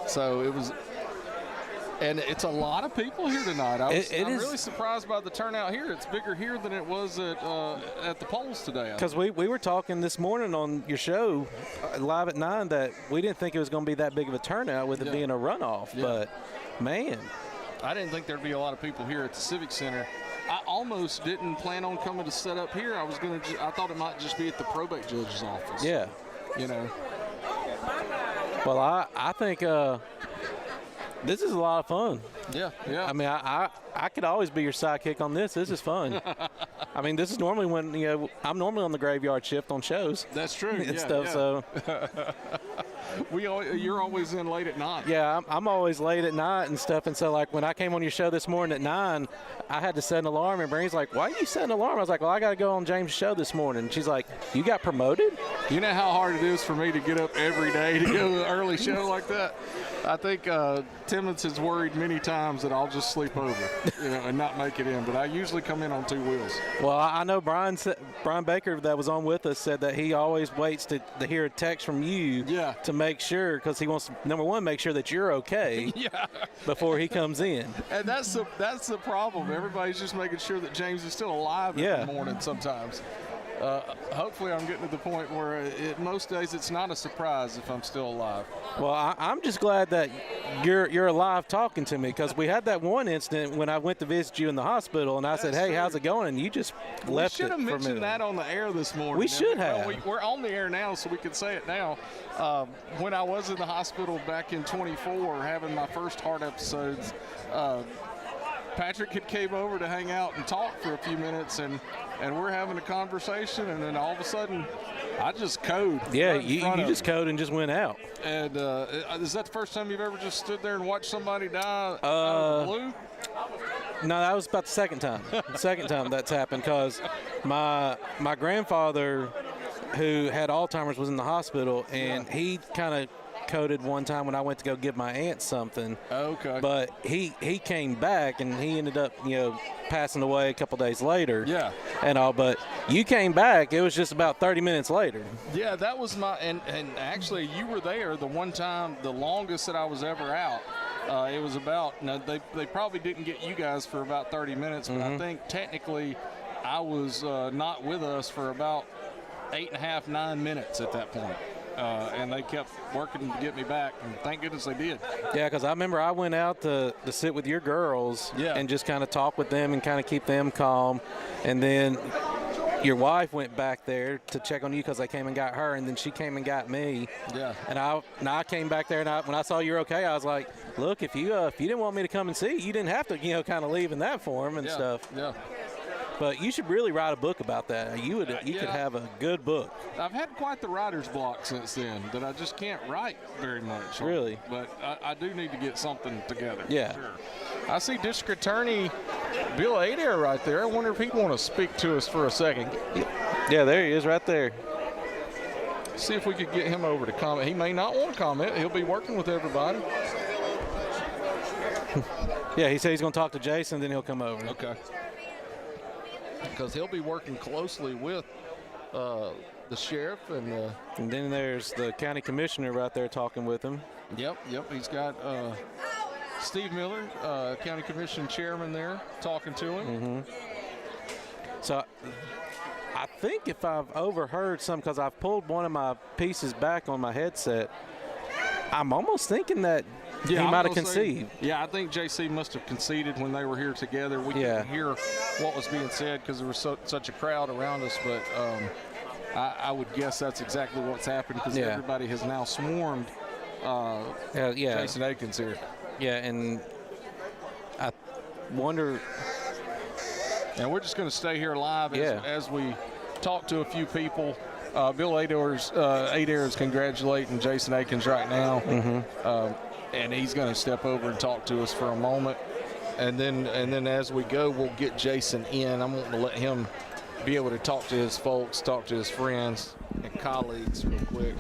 So it was – and it's a lot of people here tonight. I'm really surprised by the turnout here. It's bigger here than it was at the polls today. Because we were talking this morning on your show, Live at 9, that we didn't think it was going to be that big of a turnout with it being a runoff. Yeah. But, man. I didn't think there'd be a lot of people here at the Civic Center. I almost didn't plan on coming to set up here. I thought it might just be at the probate judge's office. Yeah. Well, I think this is a lot of fun. Yeah. I mean, I could always be your sidekick on this. This is fun. I mean, this is normally when, I'm normally on the graveyard shift on shows. That's true. And stuff, so. You're always in late at night. Yeah, I'm always late at night and stuff. And so, like, when I came on your show this morning at 9, I had to set an alarm. And Brandy's like, why are you setting an alarm? I was like, well, I got to go on James' show this morning. And she's like, you got promoted? You know how hard it is for me to get up every day to go to an early show like that? I think Timmons has worried many times that I'll just sleep over, and not make it in. But I usually come in on 2 wheels. Well, I know Brian Baker that was on with us said that he always waits to hear a text from you to make sure, because he wants to, number one, make sure that you're okay before he comes in. And that's the problem. Everybody's just making sure that James is still alive in the morning sometimes. Hopefully I'm getting to the point where most days it's not a surprise if I'm still alive. Well, I'm just glad that you're alive talking to me, because we had that one incident when I went to visit you in the hospital, and I said, hey, how's it going? And you just left it for a minute. We should have mentioned that on the air this morning. We should have. We're on the air now, so we can say it now. When I was in the hospital back in 24 having my first heart episodes, Patrick had came over to hang out and talk for a few minutes, and we're having a conversation, and then all of a sudden, I just code. Yeah, you just code and just went out. And is that the first time you've ever just stood there and watched somebody die out of the blue? No, that was about the second time. The second time that's happened, because my grandfather, who had Alzheimer's, was in the hospital, and he kind of coded one time when I went to go give my aunt something. Okay. But he came back, and he ended up, passing away a couple days later. Yeah. And all, but you came back, it was just about 30 minutes later. Yeah, that was and actually you were there the one time, the longest that I was ever out. It was about, they probably didn't get you guys for about 30 minutes, but I think technically I was not with us for about 8.5, 9 minutes at that point. And they kept working to get me back, and thank goodness they did. Yeah, because I remember I went out to sit with your girls and just kind of talk with them and kind of keep them calm. And then your wife went back there to check on you because they came and got her, and then she came and got me. Yeah. And I came back there, and when I saw you were okay, I was like, look, if you didn't want me to come and see you didn't have to, kind of leave in that form and stuff. Yeah. But you should really write a book about that. You could have a good book. I've had quite the writer's block since then that I just can't write very much. Really? But I do need to get something together. Yeah. Sure. I see District Attorney Bill Adair right there. I wonder if he want to speak to us for a second. Yeah, there he is right there. See if we could get him over to comment. He may not want to comment. He'll be working with everybody. Yeah, he said he's going to talk to Jason, then he'll come over. Okay. Because he'll be working closely with the sheriff. And then there's the county commissioner right there talking with him. Yep. He's got Steve Miller, county commission chairman there, talking to him. So I think if I've overheard some, because I've pulled one of my pieces back on my headset, I'm almost thinking that he might have conceded. I think JC must have conceded when they were here together. We couldn't hear what was being said because there was such a crowd around us, but I would guess that's exactly what's happened because everybody has now swarmed Jason Akins here. Yeah, and I wonder. And we're just going to stay here live as we talk to a few people. Bill Adair is congratulating Jason Akins right now. And he's going to step over and talk to us for a moment. And then as we go, we'll get Jason in. I'm wanting to let him be able to talk to his folks, talk to his friends and colleagues real quick.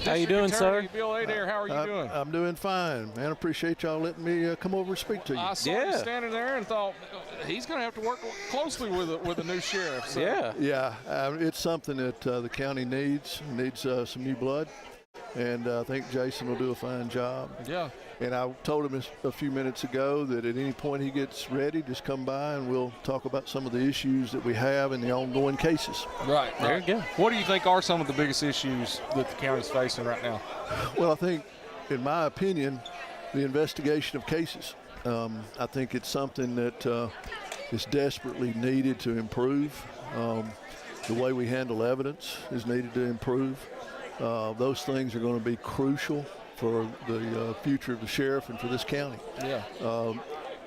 How you doing, sir? Bill Adair, how are you doing? I'm doing fine, man. Appreciate y'all letting me come over and speak to you. I saw you standing there and thought he's going to have to work closely with a new sheriff. So. Yeah. It's something that the county needs some new blood, and I think Jason will do a fine job. Yeah. And I told him a few minutes ago that at any point he gets ready, just come by and we'll talk about some of the issues that we have in the ongoing cases. Right. There you go. What do you think are some of the biggest issues that the county's facing right now? Well, I think, in my opinion, the investigation of cases. I think it's something that is desperately needed to improve. The way we handle evidence is needed to improve. Those things are going to be crucial for the future of the sheriff and for this county. Yeah.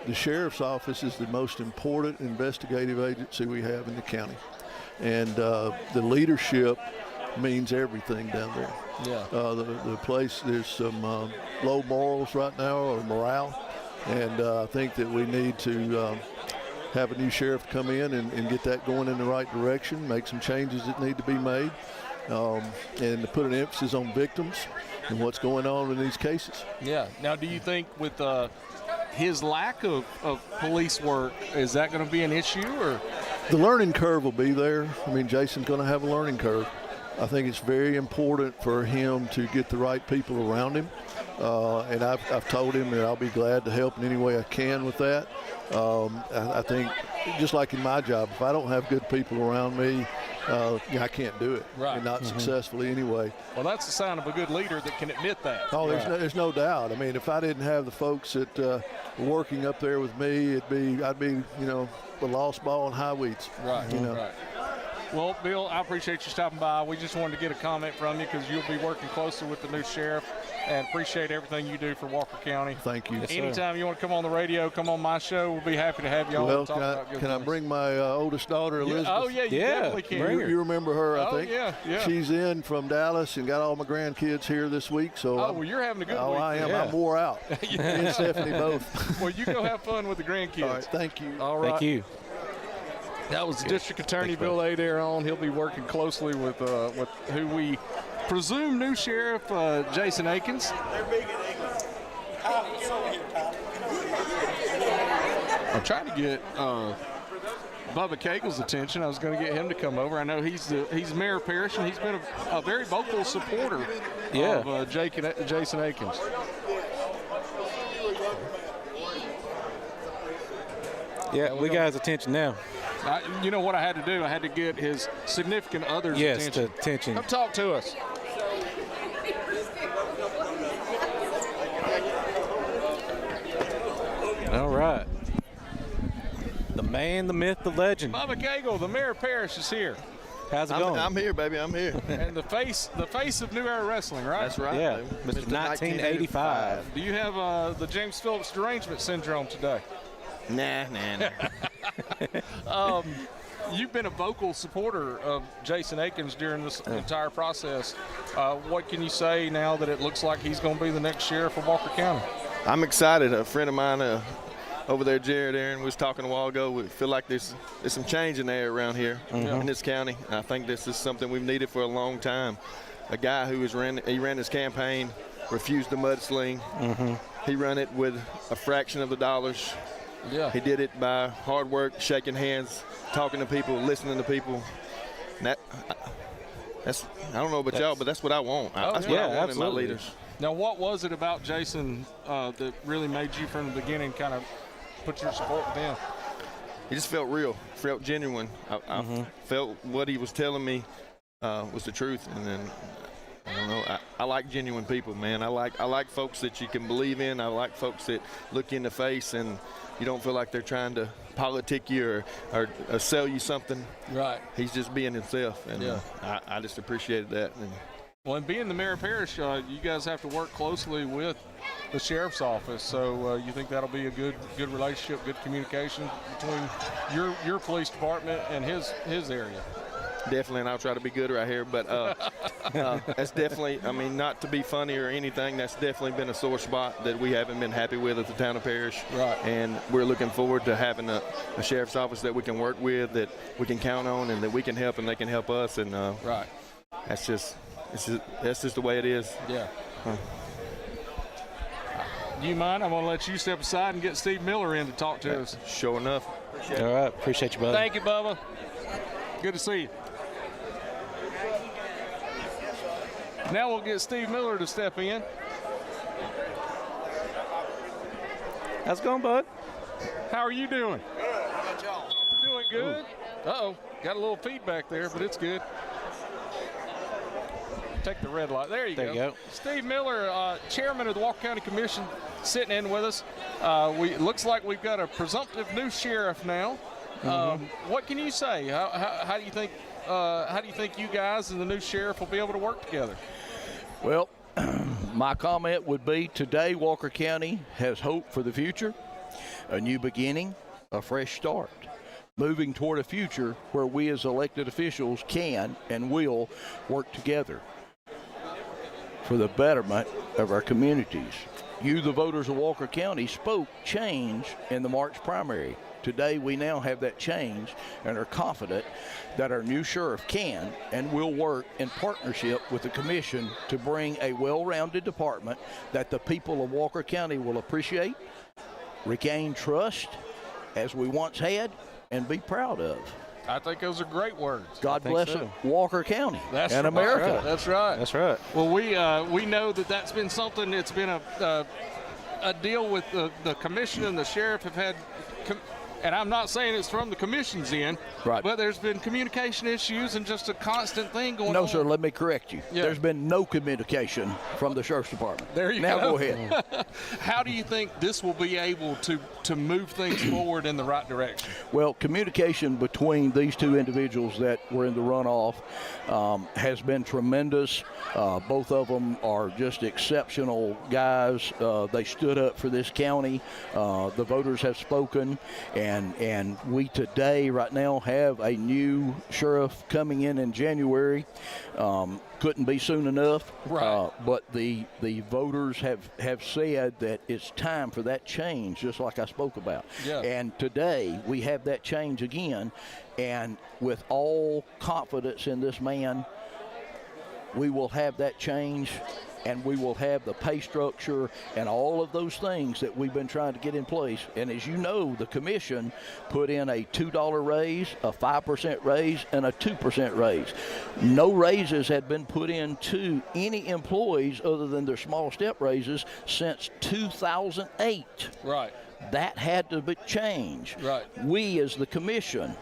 The sheriff's office is the most important investigative agency we have in the county. And the leadership means everything down there. Yeah. The place, there's some low morals right now, or morale. And I think that we need to have a new sheriff come in and get that going in the right direction, make some changes that need to be made, and to put an emphasis on victims and what's going on in these cases. Yeah. Now, do you think with his lack of police work, is that going to be an issue? Or the learning curve will be there. I mean, Jason's going to have a learning curve. I think it's very important for him to get the right people around him. And I've told him that I'll be glad to help in any way I can with that. I think, just like in my job, if I don't have good people around me, I can't do it. Right. And not successfully anyway. Well, that's the sign of a good leader that can admit that. Oh, there's no doubt. I mean, if I didn't have the folks that were working up there with me, I'd be the lost ball in high weeds. Right. Right. Well, Bill, I appreciate you stopping by. We just wanted to get a comment from you because you'll be working closely with the new sheriff, and appreciate everything you do for Walker County. Thank you. Yes, Anytime you want to come on the radio, come on my show. We'll be happy to have you on. Well, And talk about good can I things. bring my oldest daughter, Elizabeth? Oh, yeah, you definitely can. You remember her, I think. Yeah. She's in from Dallas and got all my grandkids here this week. So well, you're having a good week. I am. Yeah. I'm wore out. Me and Stephanie both. Well, you go have fun with the grandkids. All right, thank you. All right. Thank you. That was District Attorney Bill Adair on. He'll be working closely with who we presume new sheriff Jason Akins. I'm trying to get Bubba Cagle's attention. I was going to get him to come over. I know he's Mayor Parrish, and he's been a very vocal supporter of Jason Akins. Yeah, we got his attention now. You know what I had to do? I had to get his significant other's attention. Yes, attention. Come talk to us. All right. The man, the myth, the legend. Bubba Cagle, the Mayor of Parrish, is here. How's it going? I'm here, baby. I'm here. And the face of New Era Wrestling, right? That's right. Yeah, baby. Mr. 1985. Do you have the James Phillips derangement syndrome today? Nah. You've been a vocal supporter of Jason Akins during this entire process. What can you say now that it looks like he's going to be the next sheriff of Walker County? I'm excited. A friend of mine over there, Jared Aaron, was talking a while ago. We feel like there's some change in the air around here in this county. And I think this is something we've needed for a long time. A guy who ran his campaign, refused the mudsling. He ran it with a fraction of the dollars. Yeah. He did it by hard work, shaking hands, talking to people, listening to people. And that's I don't know about y'all, but that's what I want. That's what I want in my leaders. Now, what was it about Jason that really made you from the beginning kind of put your support with him? He just felt real, felt genuine. I felt what he was telling me was the truth. And then, I don't know, I like genuine people, man. I like folks that you can believe in. I like folks that look you in the face and you don't feel like they're trying to politic you or sell you something. Right. He's just being himself, and I just appreciated that. Well, and being the Mayor of Parrish, you guys have to work closely with the sheriff's office. So you think that'll be a good relationship, good communication between your police department and his area? definitely, and I'll try to be good right here. But that's definitely, I mean, not to be funny or anything, that's definitely been a sore spot that we haven't been happy with at the town of Parrish. Right. And we're looking forward to having a sheriff's office that we can work with, that we can count on, and that we can help and they can help us. And right. That's just the way it is. Yeah. Do you mind? I'm going to let you step aside and get Steve Miller in to talk to us. Sure enough. All right. Appreciate you, brother. Thank you, Bubba. Good to see you. Now we'll get Steve Miller to step in. How's it going, bud? How are you doing? Good. How about y'all? Doing good. Uh-oh. Got a little feedback there, but it's good. Take the red light. There you go. Steve Miller, chairman of the Walker County Commission, sitting in with us. Looks like we've got a presumptive new sheriff now. What can you say? How do you think? How do you think you guys and the new sheriff will be able to work together? Well, my comment would be today Walker County has hope for the future, a new beginning, a fresh start, moving toward a future where we as elected officials can and will work together for the betterment of our communities. You, the voters of Walker County, spoke change in the March primary. Today, we now have that change and are confident that our new sheriff can and will work in partnership with the commission to bring a well-rounded department that the people of Walker County will appreciate, regain trust as we once had, and be proud of. I think those are great words. God bless Walker County and America. America. That's right. That's right. Well, we know that's been something. It's been a deal with the commission and the sheriff have had. And I'm not saying it's from the commission's end, right? But there's been communication issues and just a constant thing going on. No, sir, let me correct you. Yeah. There's been no communication from the sheriff's department. There you go. go. Now go ahead. How do you think this will be able to move things forward in the right direction? Well, communication between these two individuals that were in the runoff has been tremendous. Both of them are just exceptional guys. They stood up for this county. The voters have spoken, and we today, right now, have a new sheriff coming in January. Couldn't be soon enough. Right. But the voters have said that it's time for that change, just like I spoke about. Yeah. And today we have that change again, and with all confidence in this man, we will have that change, and we will have the pay structure and all of those things that we've been trying to get in place. And as you know, the commission put in a $2 raise, a 5% raise, and a 2% raise. No raises had been put in to any employees other than their small step raises since 2008. Right. That had to be changed. Right. We as the commission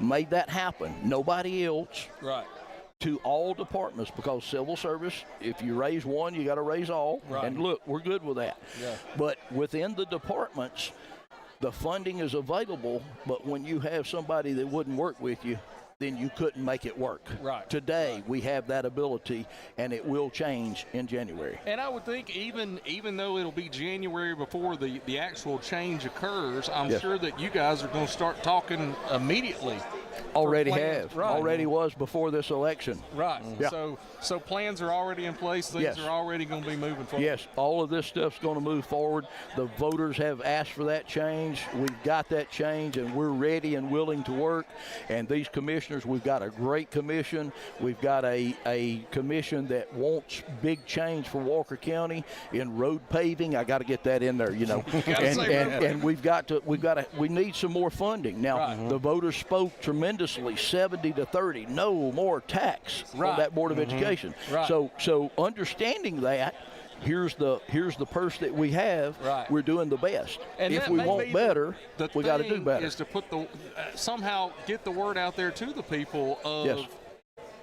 made that happen. Nobody else. Right. To all departments, because civil service, if you raise one, you got to raise all. Right. And look, we're good with that. Yeah. But within the departments, the funding is available, but when you have somebody that wouldn't work with you, then you couldn't make it work. Right. Today, we have that ability, and it will change in January. And I would think even though it'll be January before the actual change occurs, I'm Yes. sure that you guys are going to start talking immediately. Already plans. have. Right. Already was before this election. Right. Yeah. So plans are already in place. Things Yes. are already going to be moving forward. Yes, all of this stuff's going to move forward. The voters have asked for that change. We've got that change, and we're ready and willing to work. And these commissioners, we've got a great commission. We've got a commission that wants big change for Walker County in road paving. I got to get that in there, you know. and we need some more funding. Now, Right. the voters spoke tremendously, 70-30, no more tax Right. on that Board of Education. Right. So understanding that, here's the purse that we have. Right. We're doing the best. And if that we may want be better, the we got to do thing better. Is to put somehow get the word out there to the people of. Yes.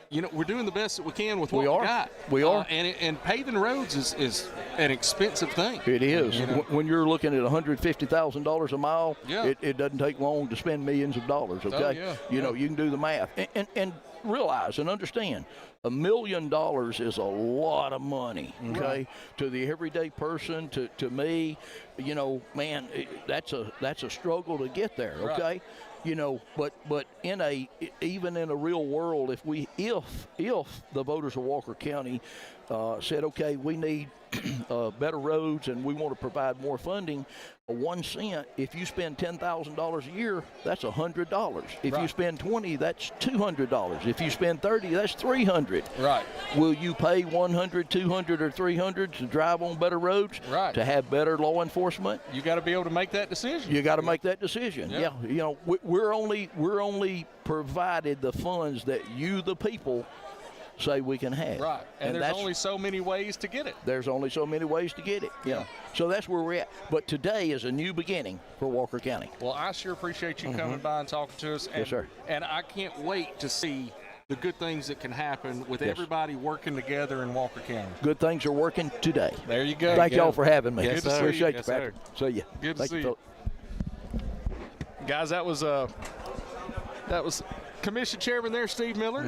You know, we're doing the best that we can with what We are. we got. We are. And paving roads is an expensive thing. It is. You know? When you're looking at $150,000 a mile, Yeah. it doesn't take long to spend millions of dollars, okay? yeah. You know, you can do the math. And realize and understand, $1 million is a lot of money, okay? Right. To the everyday person, to me, you know, man, that's a struggle to get there, okay? Right. but even in a real world, if the voters of Walker County said, okay, we need better roads and we want to provide more funding, 1 cent, if you spend $10,000 a year, that's $100. If you spend 20, that's $200. If you spend 30, that's $300. Right. Will you pay 100, 200, or 300 to drive on better roads? Right. To have better law enforcement? You got to be able to make that decision. You got to make that decision. Yeah. We're only provided the funds that you, the people, say we can have. Right. And there's only so many ways to get it. There's only so many ways to get it. Yeah. So that's where we're at. But today is a new beginning for Walker County. Well, I sure appreciate you coming by and talking to us. And, Yes, sir. And I can't wait to see the good things that can happen with everybody working together in Walker County. Good things are working today. There you go. Thank y'all for having me. Yes, sir. Appreciate Yes, you, Patrick. See ya. Good to Thank see you, you. Guys, that was Commission Chairman there, Steve Miller.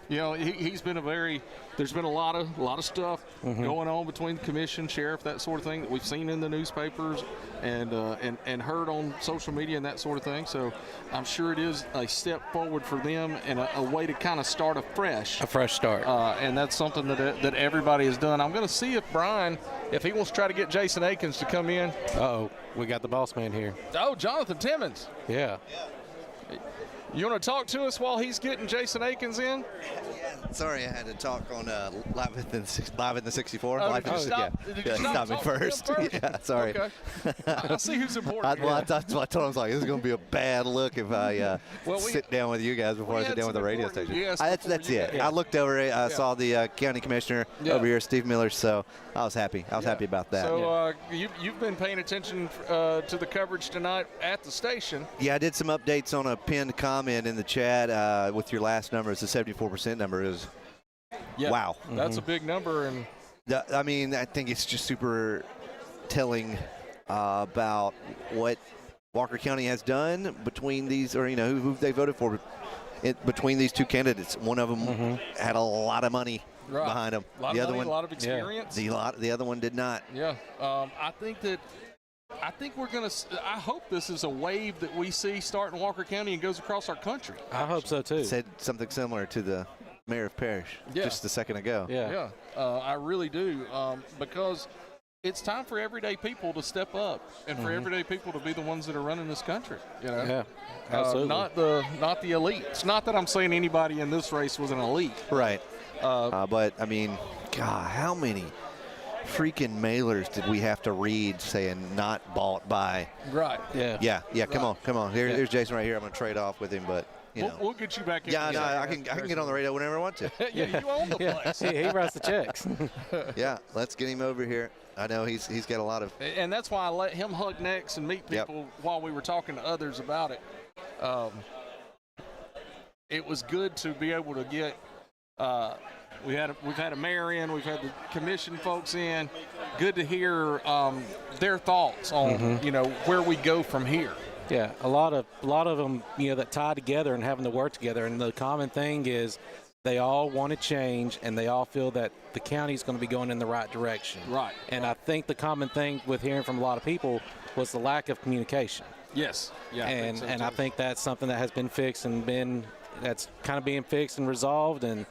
He's been there's been a lot of stuff going on between the commission, sheriff, that sort of thing that we've seen in the newspapers and heard on social media and that sort of thing. So I'm sure it is a step forward for them and a way to kind of start afresh. A fresh start. And that's something that everybody has done. I'm going to see if Brian, if he wants to try to get Jason Akins to come in. Uh-oh, we got the boss man here. Oh, Jonathan Timmons. Yeah. You want to talk to us while he's getting Jason Akins in? Sorry, I had to talk on live in the 64. Oh, Live did you stop? Yeah, Did you he stopped me talk to him first. first? Yeah, sorry. Okay. I see who's important. That's what I told him. I was like, this is going to be a bad look if I sit down with you guys before I sit down with the radio station. That's it. Yeah. I looked over it. I saw the county commissioner over here, Steve Miller, so I was happy. I was happy about that. So you've been paying attention to the coverage tonight at the station. Yeah, I did some updates on a pinned comment in the chat with your last number. It's the 74% number. Is wow. That's a big number. And I mean, I think it's just super telling about what Walker County has done between these, or who they voted for between these two candidates. One of them had a lot of money behind him. A lot of lot of experience. The other one did not. Yeah, I think we're going to – I hope this is a wave that we see start in Walker County and goes across our country. I hope so, too. Said something similar to the mayor of Parrish just a second ago. Yeah, I really do, because it's time for everyday people to step up and for everyday people to be the ones that are running this country. Yeah, absolutely. Not the elite. It's not that I'm saying anybody in this race was an elite. Right. But, I mean, God, how many freaking mailers did we have to read saying not bought by? Right. Yeah. Come on. Here's Jason right here. I'm going to trade off with him, but we'll get you back in. Yeah, no, I can get on the radio whenever I want to. Yeah, you own the place. He writes the checks. Yeah, let's get him over here. I know he's got a lot of. And that's why I let him hug necks and meet people while we were talking to others about it. It was good to be able to get. We've had a mayor in, we've had the commission folks in. Good to hear their thoughts on where we go from here. Yeah, a lot of them that tie together and having to work together. And the common thing is they all want to change and they all feel that the county's going to be going in the right direction. Right. And I think the common thing with hearing from a lot of people was the lack of communication. Yes. Yeah. And I think that's something that has been fixed and that's kind of being fixed and resolved. And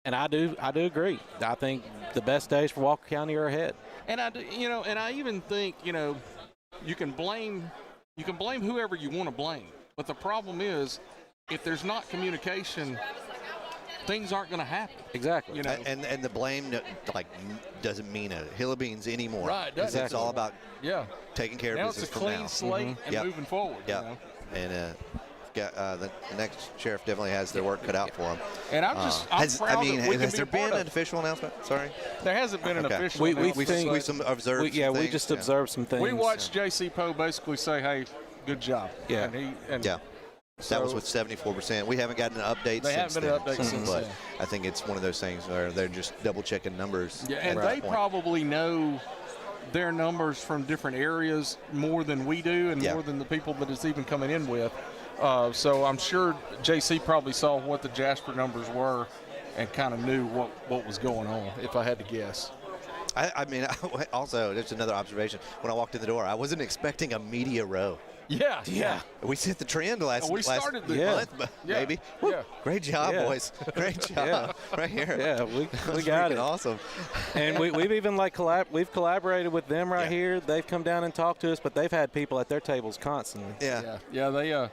I do agree. I think the best days for Walker County are ahead. And I even think you can blame whoever you want to blame, but the problem is if there's not communication, things aren't going to happen. Exactly. And the blame doesn't mean a hill of beans anymore. Right. It's all about taking care of business from now. Now it's a clean slate and moving forward. Yeah. And the next sheriff definitely has their work cut out for him. And I'm proud that we can has be there a part been of an official announcement? Sorry, there hasn't been an official. We announcement. observed. We just observed some things. We watched J.C. Poe basically say, "Hey, good job." Yeah. That was with 74%. We haven't gotten an update since then. But then. I think it's one of those things where they're just double checking numbers. Yeah, and they probably know their numbers from different areas more than we do, and more than the people that it's even coming in with. So I'm sure JC probably saw what the Jasper numbers were and kind of knew what was going on, if I had to guess. I mean, also, just another observation. When I walked in the door, I wasn't expecting a media row. Yeah. We set the trend last started the month, maybe. Yeah. Great job, boys. Great job. Right here. Yeah, we got it. Awesome. And we've even we've collaborated with them right here. They've come down and talked to us, but they've had people at their tables constantly. Yeah. They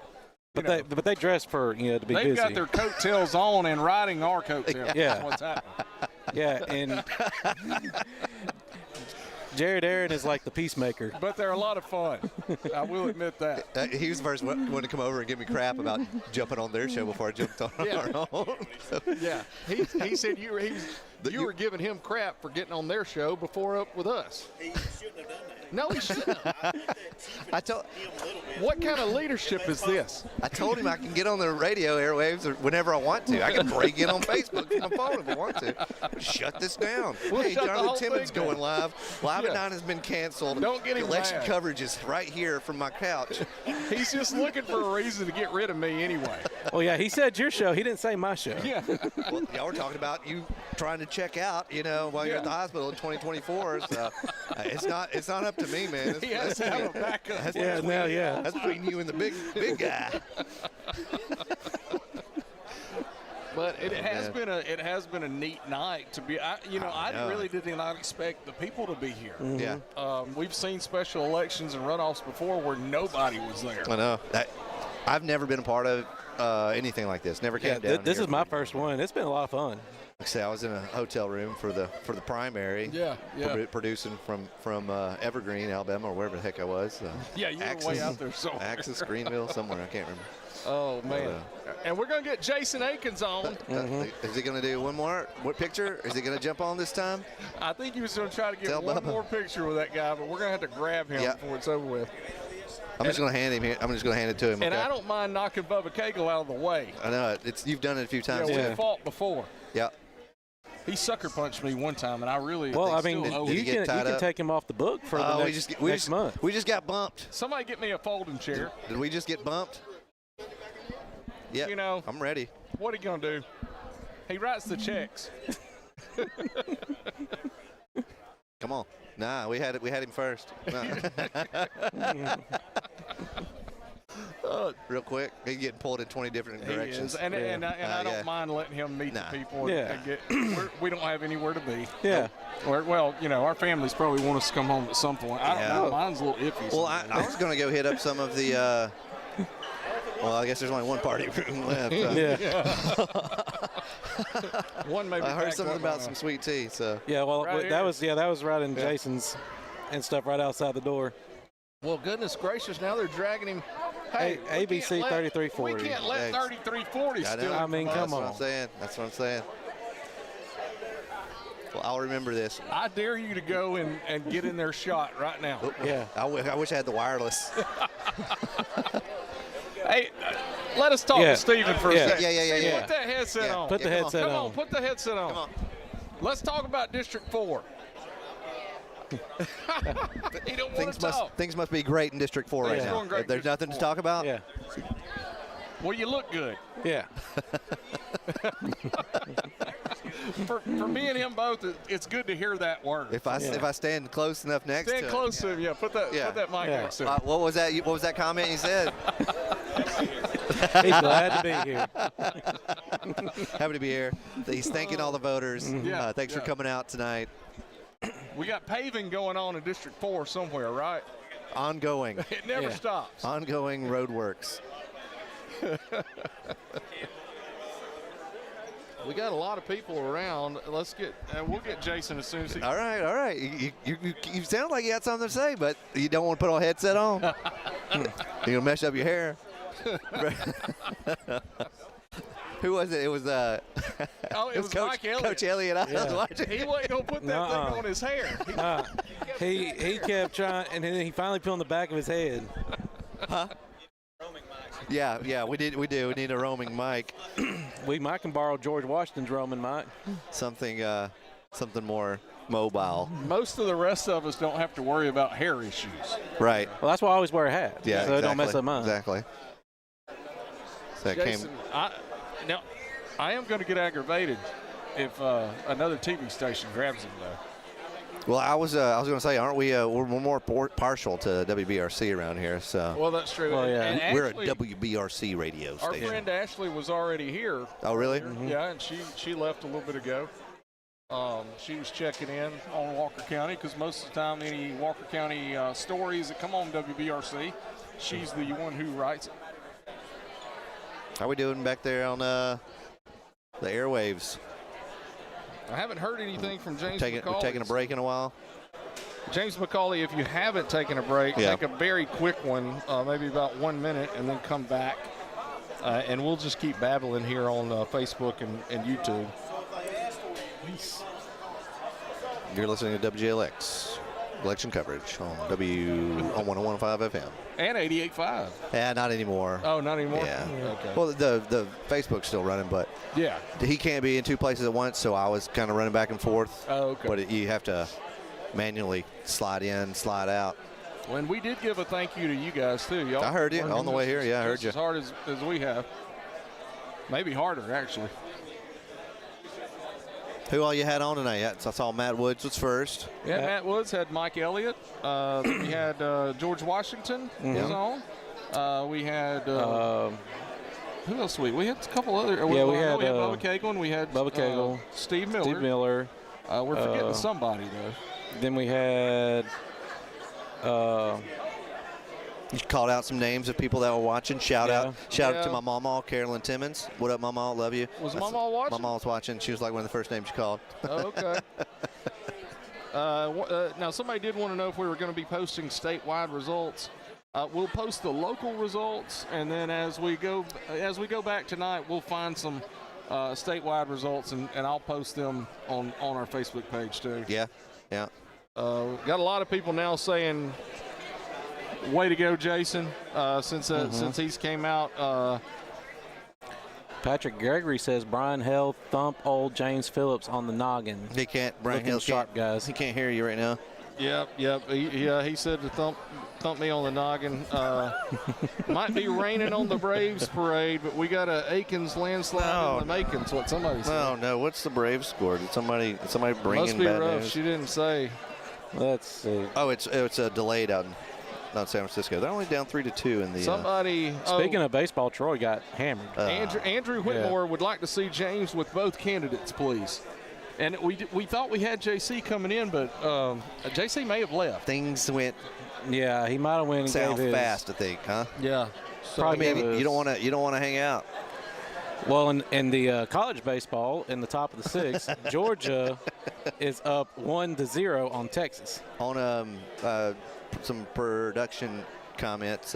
But they dress for to be busy. They've got their coattails on and riding our coattails. Yeah. That's what's happening. Yeah, and Jared Aaron is like the peacemaker. But they're a lot of fun. I will admit that. He was the first one to come over and give me crap about jumping on their show before I jumped on our own. So. Yeah, he said you were giving him crap for getting on their show before up with us. He shouldn't have done that. No, he shouldn't. I told. What kind of leadership is this? I told him I can get on the radio airwaves whenever I want to. I can break in on Facebook from my phone if I want to. Shut this down. We'll hey, shut the whole Jonathan Timmons thing down. going live. Live at 9 has been canceled. Don't get him Election mad. coverage is right here from my couch. He's just looking for a reason to get rid of me anyway. Oh yeah, he said your show. He didn't say my show. Yeah. Well, y'all were talking about you trying to check out, while you're at the hospital in 2024. So it's not up to me, man. He has to have a backup. That's between you and the big guy. But it has been a neat night to be. I really did not expect the people to be here. Mm-hmm. Yeah. We've seen special elections and runoffs before where nobody was there. I know. I've never been a part of anything like this. Never came down. This is my first one. It's been a lot of fun. Like I say, I was in a hotel room for the primary. Yeah. Producing from Evergreen, Alabama, or wherever the heck I was. Yeah, you were way out there somewhere. Axis, Greenville, somewhere. I can't remember. Oh man! And we're gonna get Jason Akins on. Is he gonna do one more? What picture? Is he gonna jump on this time? I think he was gonna try to get Tell one Bubba. more picture with that guy, but we're gonna have to grab him before it's over with. I'm just gonna hand it to him. And okay? I don't mind knocking Bubba Cagle out of the way. I know it. You've done it a few times. Yeah, we fought before. Yeah. He sucker punched me one time, and I really. Well, I mean, still owe you him. can take him off the book for the next month. We just got bumped. Somebody get me a folding chair. Did we just get bumped? Yeah. I'm ready. What are you gonna do? He writes the checks. Come on. Nah, we had him first. Real quick, he's getting pulled in 20 different directions. He is. And I don't mind letting him meet the people. Yeah. We don't have anywhere to be. Yeah. Well, our families probably want us to come home at some point. I don't know. Mine's a little iffy. Well, I was going to go hit up some of the. Well, I guess there's only one party room left. One maybe. I heard something about some sweet tea. So. Yeah. Well, Right that was right in Jason's and stuff right outside the door. Well, goodness gracious! Now they're dragging him. Hey, ABC 3340. We can't let 3340 steal. I mean, come on. That's what I'm saying. Well, I'll remember this. I dare you to go and get in their shot right now. Yeah. I wish I had the wireless. Hey, let us talk to Steven for a second. Yeah. Put that headset on. Put the headset on. Come on, put the headset on. Come on. Let's talk about District 4. He don't want to talk. Things must be great in District 4 right now. Going great in There's nothing to talk about? Yeah. Well, you look good. Yeah. For me and him both, it's good to hear that word. If I stand close enough next to Stand close to him, put that mic next to him. What was that comment you said? He's glad to be here. Happy to be here. He's thanking all the voters. Thanks for coming out tonight. We got paving going on in District 4 somewhere, right? Ongoing. It never stops. Ongoing road works. We got a lot of people around. Let's get. We'll get Jason as soon as he. All right. You sound like you got something to say, but you don't want to put a headset on. You're gonna mess up your hair. Who was it? It was it was Mike Elliott. Coach Elliott. I was watching. He wasn't gonna put that thing on his hair. He kept trying, and then he finally put on the back of his head. Huh? Yeah, we do. We need a roaming mic. We might can borrow George Washington's roaming mic. Something more mobile. Most of the rest of us don't have to worry about hair issues. Right. Well, that's why I always wear a hat. Yeah, so it don't mess up mine. Exactly. So Jason, I am going to get aggravated if another TV station grabs him, though. Well, I was going to say, aren't we? We're more partial to WBRC around here. So. Well, that's true. Well, yeah. And We're a actually, WBRC radio our station. friend Ashley was already here. Oh, really? Yeah, and she left a little bit ago. She was checking in on Walker County because most of the time any Walker County stories that come on WBRC, she's the one who writes it. How we doing back there on the airwaves? I haven't heard anything from James We're McCauley. taking a break in a while. James McCauley, if you haven't taken a break, take a very quick one, maybe about 1 minute, and then come back. And we'll just keep babbling here on Facebook and YouTube. You're listening to WJLX election coverage on 101.5 FM. And 88.5. Yeah, not anymore. Oh, not anymore? Yeah. Okay. Well, the Facebook's still running, but yeah, he can't be in two places at once, so I was kind of running back and forth. Oh, okay. But you have to manually slide in, slide out. When we did give a thank you to you guys, too. Y'all I heard you on the way here. Yeah, I heard you. As hard as we have. Maybe harder, actually. Who all you had on tonight? I saw Matt Woods was first. Yeah, Matt Woods had Mike Elliott. We had George Washington was on. We had who else? We had a couple other. Yeah, we had Bubba Cagle. We had Bubba Cagle, Steve Miller. Steve Miller. We're forgetting somebody though. Then we had. You called out some names of people that were watching. Shout out to my mama, Carolyn Timmons. What up, mama? Love you. Was Mama watching? Mama was watching. She was like one of the first names you called. Oh, okay. Now, somebody did want to know if we were going to be posting statewide results. We'll post the local results, and then as we go back tonight, we'll find some statewide results, and I'll post them on our Facebook page too. Yeah. Got a lot of people now saying, "Way to go, Jason!" Since he's came out. Patrick Gregory says Brian Hell thump old James Phillips on the noggin. He can't. Brian Looking Hill sharp, guys. He can't hear you right now. Yep. He said to thump me on the noggin. Might be raining on the Braves parade, but we got a Aikens landslide in the makings. What somebody said. No. What's the Braves score? Did somebody bring Must in be bad rough. news? She didn't say. Let's see. Oh, it's delayed out in San Francisco. They're only down 3-2 in the. Speaking of baseball, Troy got hammered. Andrew Whitmore would like to see James with both candidates, please. And we thought we had JC coming in, but JC may have left. Things went. Yeah, he might have went south fast, I think, huh? Yeah. So I mean, you don't want to hang out. Well, in the college baseball, in the top of the sixth, Georgia is up 1-0 on Texas. On some production comments,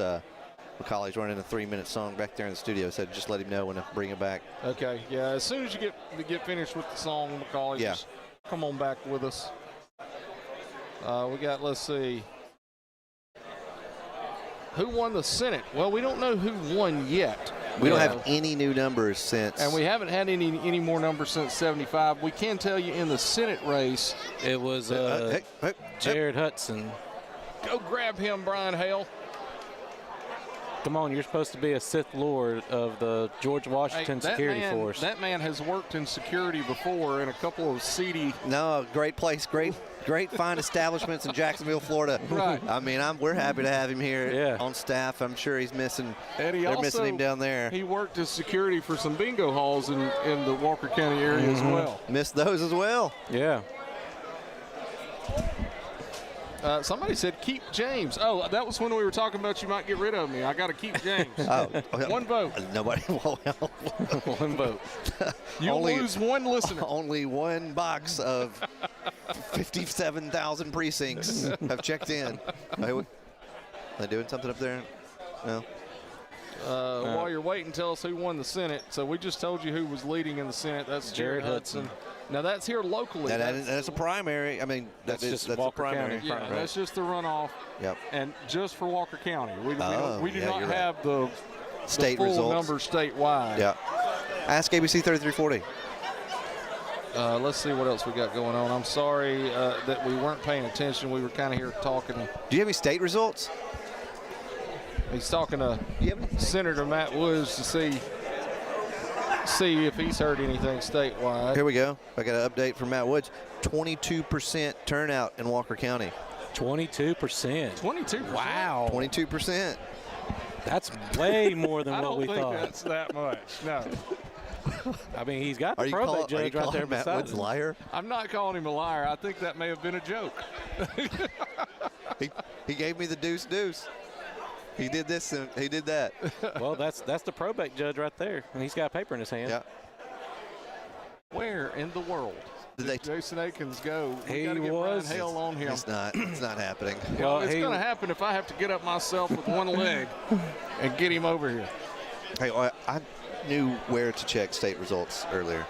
McCauley's running a 3-minute song back there in the studio. Said just let him know when to bring it back. Okay, yeah. As soon as you get finished with the song, McCauley, just come on back with us. We got, let's see. Who won the Senate? Well, we don't know who won yet. We don't have any new numbers since. And we haven't had any more numbers since 75. We can tell you in the Senate race. It was Jared Hudson. Go grab him, Brian Hale. Come on, you're supposed to be a Sith Lord of the George Washington Security Force. That man has worked in security before in a couple of seedy. No, great place, great fine establishments in Jacksonville, Florida. Right. I mean, we're happy to have him here on staff. I'm sure he's missing. They're missing him down there. He worked as security for some bingo halls in the Walker County area as well. Missed those as well. Yeah. Somebody said keep James. Oh, that was when we were talking about you might get rid of me. I got to keep James. One vote. Nobody. One vote. You'll lose one listener. Only one box of 57,000 precincts have checked in. Are they doing something up there? No. While you're waiting, tell us who won the Senate. So we just told you who was leading in the Senate. That's Jared Hudson. Now that's here locally. That's a primary. I mean, that's just Walker primary. County. Yeah, right. that's just the runoff. Yep. And just for Walker County. We do not you're have right. the State full results. numbers statewide. Yeah. Ask ABC 3340. Let's see what else we got going on. I'm sorry that we weren't paying attention. We were kind of here talking. Do you have any state results? He's talking to Senator Matt Woods to see. see if he's heard anything statewide. Here we go. I got an update from Matt Woods. 22% turnout in Walker County. 22%. 22%. Wow. 22%. That's way more than I what don't we think thought. that's that much. No. I mean, he's got the probate judge right there Matt beside Woods him. liar? I'm not calling him a liar. I think that may have been a joke. He gave me the deuce. He did this and he did that. Well, that's the probate judge right there, and he's got a paper in his hand. Yeah. Where in the world did Jason Akins go? He got to get was. Brian Hale on him. It's not happening. Well, it's going to happen if I have to get up myself with one leg and get him over here. Hey, I knew where to check state results earlier.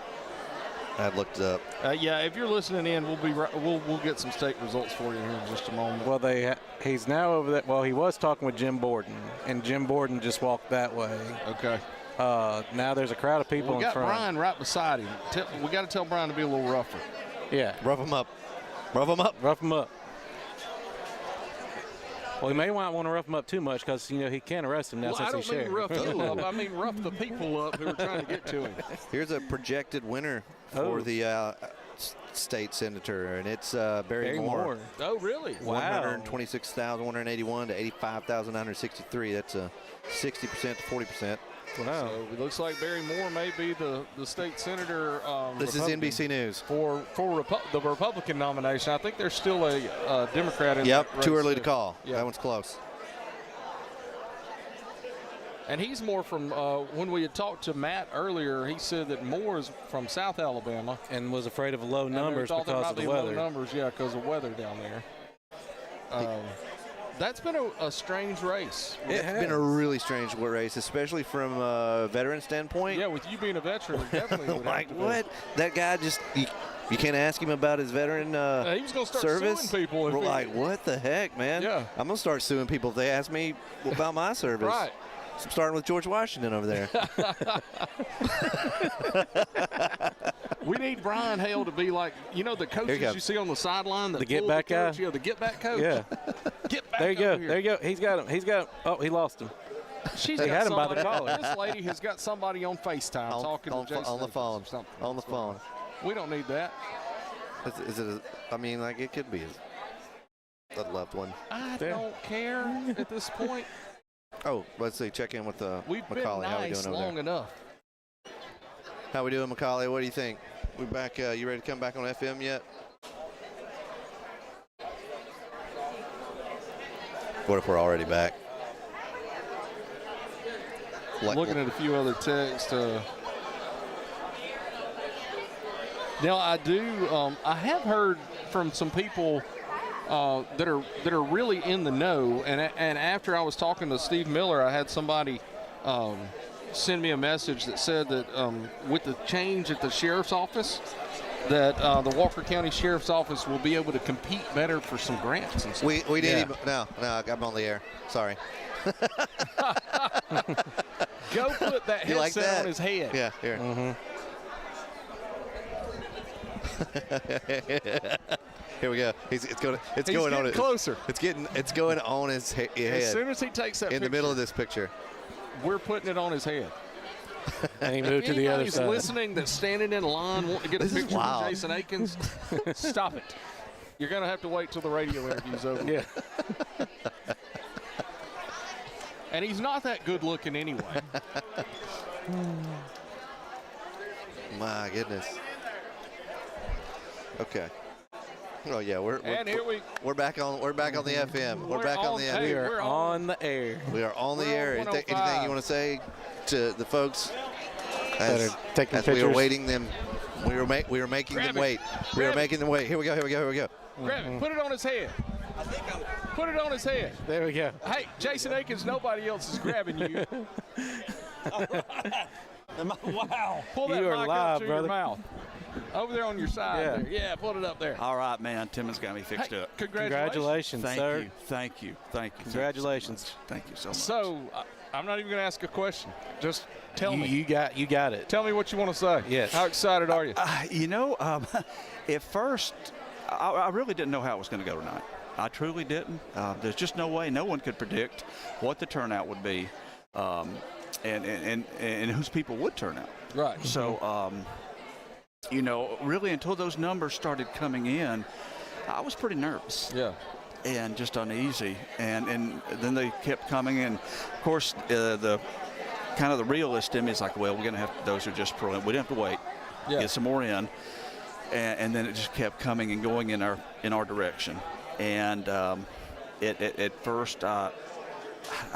I looked it up. Yeah, if you're listening in, we'll get some state results for you here in just a moment. Well, he's now over there. Well, he was talking with Jim Borden, and Jim Borden just walked that way. Okay. Now there's a crowd of people We got in front. Brian right beside him. We got to tell Brian to be a little rougher. Yeah. Rough him up. Rough him up. Rough him up. Well, he may not want to rough him up too much because, he can arrest him now since he's sheriff. I don't mean rough you up. I mean rough the people up who are trying to get to him. Here's a projected winner for the state senator, and it's Barry Moore. Oh, really? Wow. 126,181 to 85,963. That's a 60% to 40%. Wow. So it looks like Barry Moore may be the state senator. This is NBC News. For the Republican nomination. I think there's still a Democrat in Yep, that too race early to there. call. Yeah. That one's close. And he's more from, when we had talked to Matt earlier, he said that Moore is from South Alabama. And was afraid of low numbers because of the weather. Low numbers, yeah, because of weather down there. That's been a strange race. It's been a really strange race, especially from a veteran standpoint. Yeah, with you being a veteran, it definitely would like have to what? That guy just you can't ask him about his veteran he was gonna start service. suing people. We're like, what the heck, man? Yeah. I'm gonna start suing people if they ask me about my service. Right. So I'm starting with George Washington over there. We need Brian Hale to be like, the coaches you see on the sideline. The get back guy. Yeah, the get back coach. Yeah. Get back. There you go. over here. There you go. He's got him. Oh, he lost him. She's They got had him by the somebody- collar. This lady has got somebody on FaceTime talking to Jason on the phone. or something. On the phone. We don't need that. Is it? It could be a loved one. I don't care at this point. Oh, let's see. Check in with We've Macaulay. been How we nice doing over long there? enough. How we doing, Macaulay? What do you think? We back? You ready to come back on FM yet? What if we're already back? Looking at a few other texts. Now I do. I have heard from some people that are really in the know. And after I was talking to Steve Miller, I had somebody send me a message that said that with the change at the sheriff's office, that the Walker County Sheriff's Office will be able to compete better for some grants and stuff. We need him. No, I'm on the air. Sorry. Go put that You like headset that? on his head. Yeah, here. Here we go. It's going on it. Closer. It's going on his head. As soon as he takes that in picture, the middle of this picture. we're putting it on his head. And he moved to the other Anybody's side. listening that's standing in line wanting to get a This is picture wild. of Jason Akins, stop it. You're going to have to wait till the radio interview's over. Yeah. And he's not that good looking anyway. My goodness. Okay. Oh yeah, we're back on the FM. We're back on the FM. We are on the air. We are on the We're air. on Anything 105. you want to say to the folks That as are taking we were pictures? waiting them? We were making Grab them it. wait. We were Grab it. making them wait. Here we go. Grab it. Put it on his head. Put it on his head. There we go. Hey, Jason Akins, nobody else is grabbing you. Wow. Pull that You are mic live, up to brother. your mouth. Over there on your side. Yeah. There. Yeah, put it up there. All right, man. Tim has got me fixed Hey, up. congratulations. Congratulations, sir. Thank you. Congratulations. Thank you so much. So, I'm not even going to ask a question. Just tell me. You got it. Tell me what you want to say. Yes. How excited are you? At first, I really didn't know how it was going to go tonight. I truly didn't. There's just no way. No one could predict what the turnout would be. and whose people would turn out. Right. So, you know, really until those numbers started coming in, I was pretty nervous. Yeah. And just uneasy, and then they kept coming in. Of course, the kind of the realist in me is like, well, we're going to have those are just prelim. We didn't have to wait, get some more in, and then it just kept coming and going in our direction. And at first, I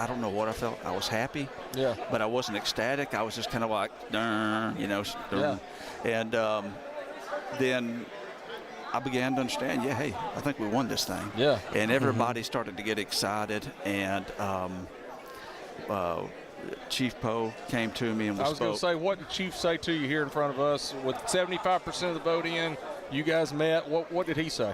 don't know what I felt. I was happy, but I wasn't ecstatic. I was just kind of like, you know, and then I began to understand, hey, I think we won this thing. Yeah. And everybody started to get excited, and Chief Poe came to me and we I was going to say, what did Chief say to you here in front of us? With 75% of the vote in, you guys met. What did he say?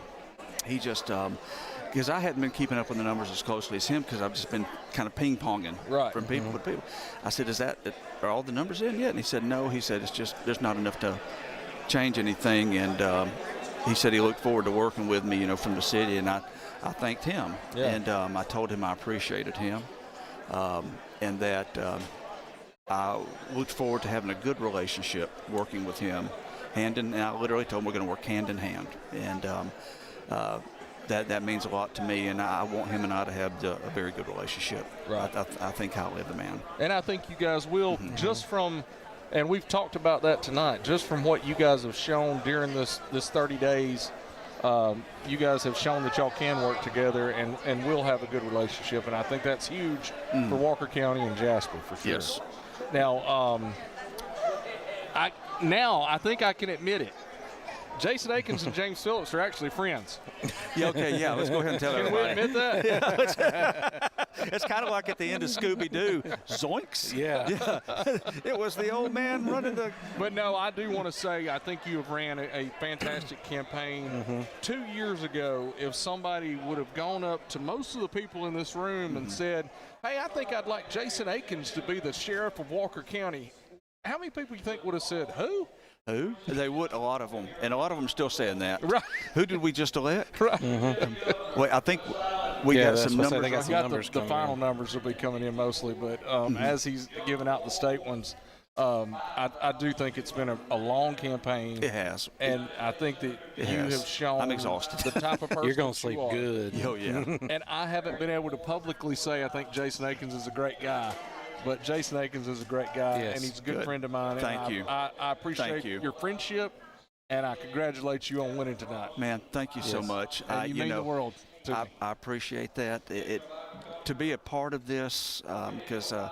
He just, because I hadn't been keeping up with the numbers as closely as him, because I've just been kind of ping-ponging from people to people. I said, are all the numbers in yet? And he said, no. He said, it's just, there's not enough to change anything. And he said he looked forward to working with me, you know, from the city, and I thanked him. And I told him I appreciated him, and that I looked forward to having a good relationship working with him. And I literally told him we're going to work hand in hand. And that means a lot to me, and I want him and I to have a very good relationship. Right. I think highly of the man. And I think you guys will, just from – and we've talked about that tonight, just from what you guys have shown during this 30 days, you guys have shown that y'all can work together and will have a good relationship. And I think that's huge for Walker County and Jasper for sure. Yes. Now, I think I can admit it. Jason Akins and James Phillips are actually friends. Let's go ahead and tell everybody. Can we admit that? It's kind of like at the end of Scooby-Doo. Zoinks. Yeah. It was the old man running the... But no, I do want to say I think you have ran a fantastic campaign. 2 years ago, if somebody would have gone up to most of the people in this room and said, hey, I think I'd like Jason Akins to be the sheriff of Walker County, how many people you think would have said, who? Who? They would, a lot of them. And a lot of them still saying that. Right. Who did we just elect? Right. Wait, I think we got some numbers. They got some numbers the final numbers will be coming in mostly, but as he's giving out the state ones, I do think it's been a long campaign. It has. And I think that have shown I'm exhausted. The type of person you're going to sleep good. Oh, yeah. And I haven't been able to publicly say I think Jason Akins is a great guy. But Jason Akins is a great guy, and he's a good friend of mine. Thank you. I appreciate your friendship, and I congratulate you on winning tonight. Man, thank you so much. And you mean the world to me. I appreciate that. To be a part of this, because I'm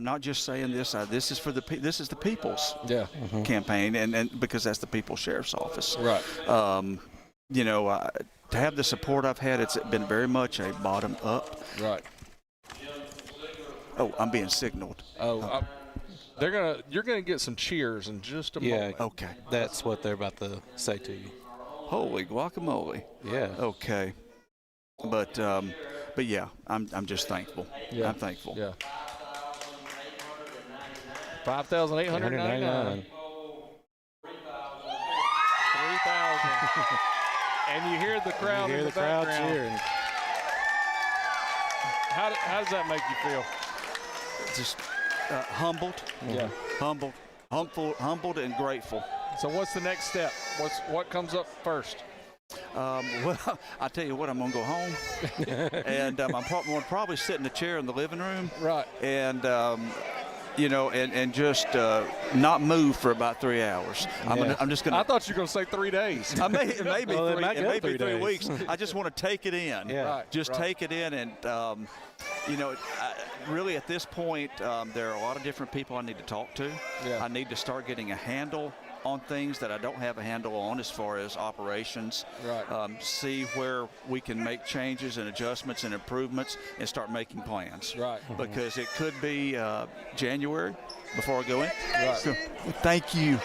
not just saying this. This is for this is the people's campaign, and because that's the People's Sheriff's Office. Right. To have the support I've had, it's been very much a bottom up. Right. Oh, I'm being signaled. You're gonna get some cheers in just a moment. Okay. That's what they're about to say to you. Holy guacamole. Yeah. Okay. But yeah, I'm just thankful. Yeah. I'm thankful. Yeah. 5,899. 3,000. And you hear the crowd in the background. Cheering. How does that make you feel? Just humbled. Yeah. Humbled and grateful. So what's the next step? What comes up first? Well, I tell you what, I'm gonna go home, and I'm gonna probably sit in the chair in the living room. Right. And and just not move for about 3 hours. I'm just gonna. I thought you were gonna say 3 days. Maybe 3 weeks. I just want to take it in. Yeah. Right. Take it in, and really at this point, there are a lot of different people I need to talk to. Yeah. I need to start getting a handle on things that I don't have a handle on as far as operations. Right. See where we can make changes and adjustments and improvements and start making plans. Right. Because it could be January before I go in. Right. So, thank you.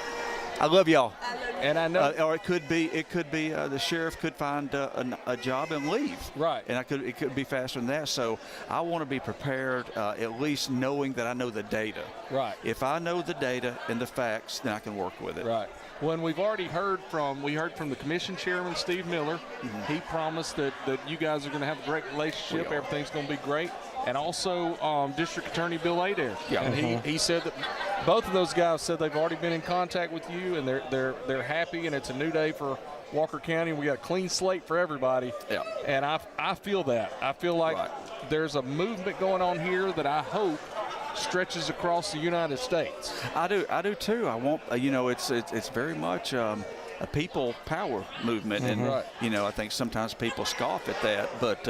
I love y'all. And I know, or it could be the sheriff could find a job and leave. Right. And it could be faster than that. So I want to be prepared, at least knowing that I know the data. Right. If I know the data and the facts, then I can work with it. Right. When we've already heard from the commission chairman, Steve Miller. He promised that you guys are going to have a great relationship. Everything's going to be great. And also District Attorney Bill Adair. Yeah. And he said that both of those guys said they've already been in contact with you, and they're happy, and it's a new day for Walker County. We got a clean slate for everybody. Yeah. And I feel that. I feel like there's a movement going on here that I hope stretches across the United States. I do too. I want it's very much a people power movement, and I think sometimes people scoff at that, but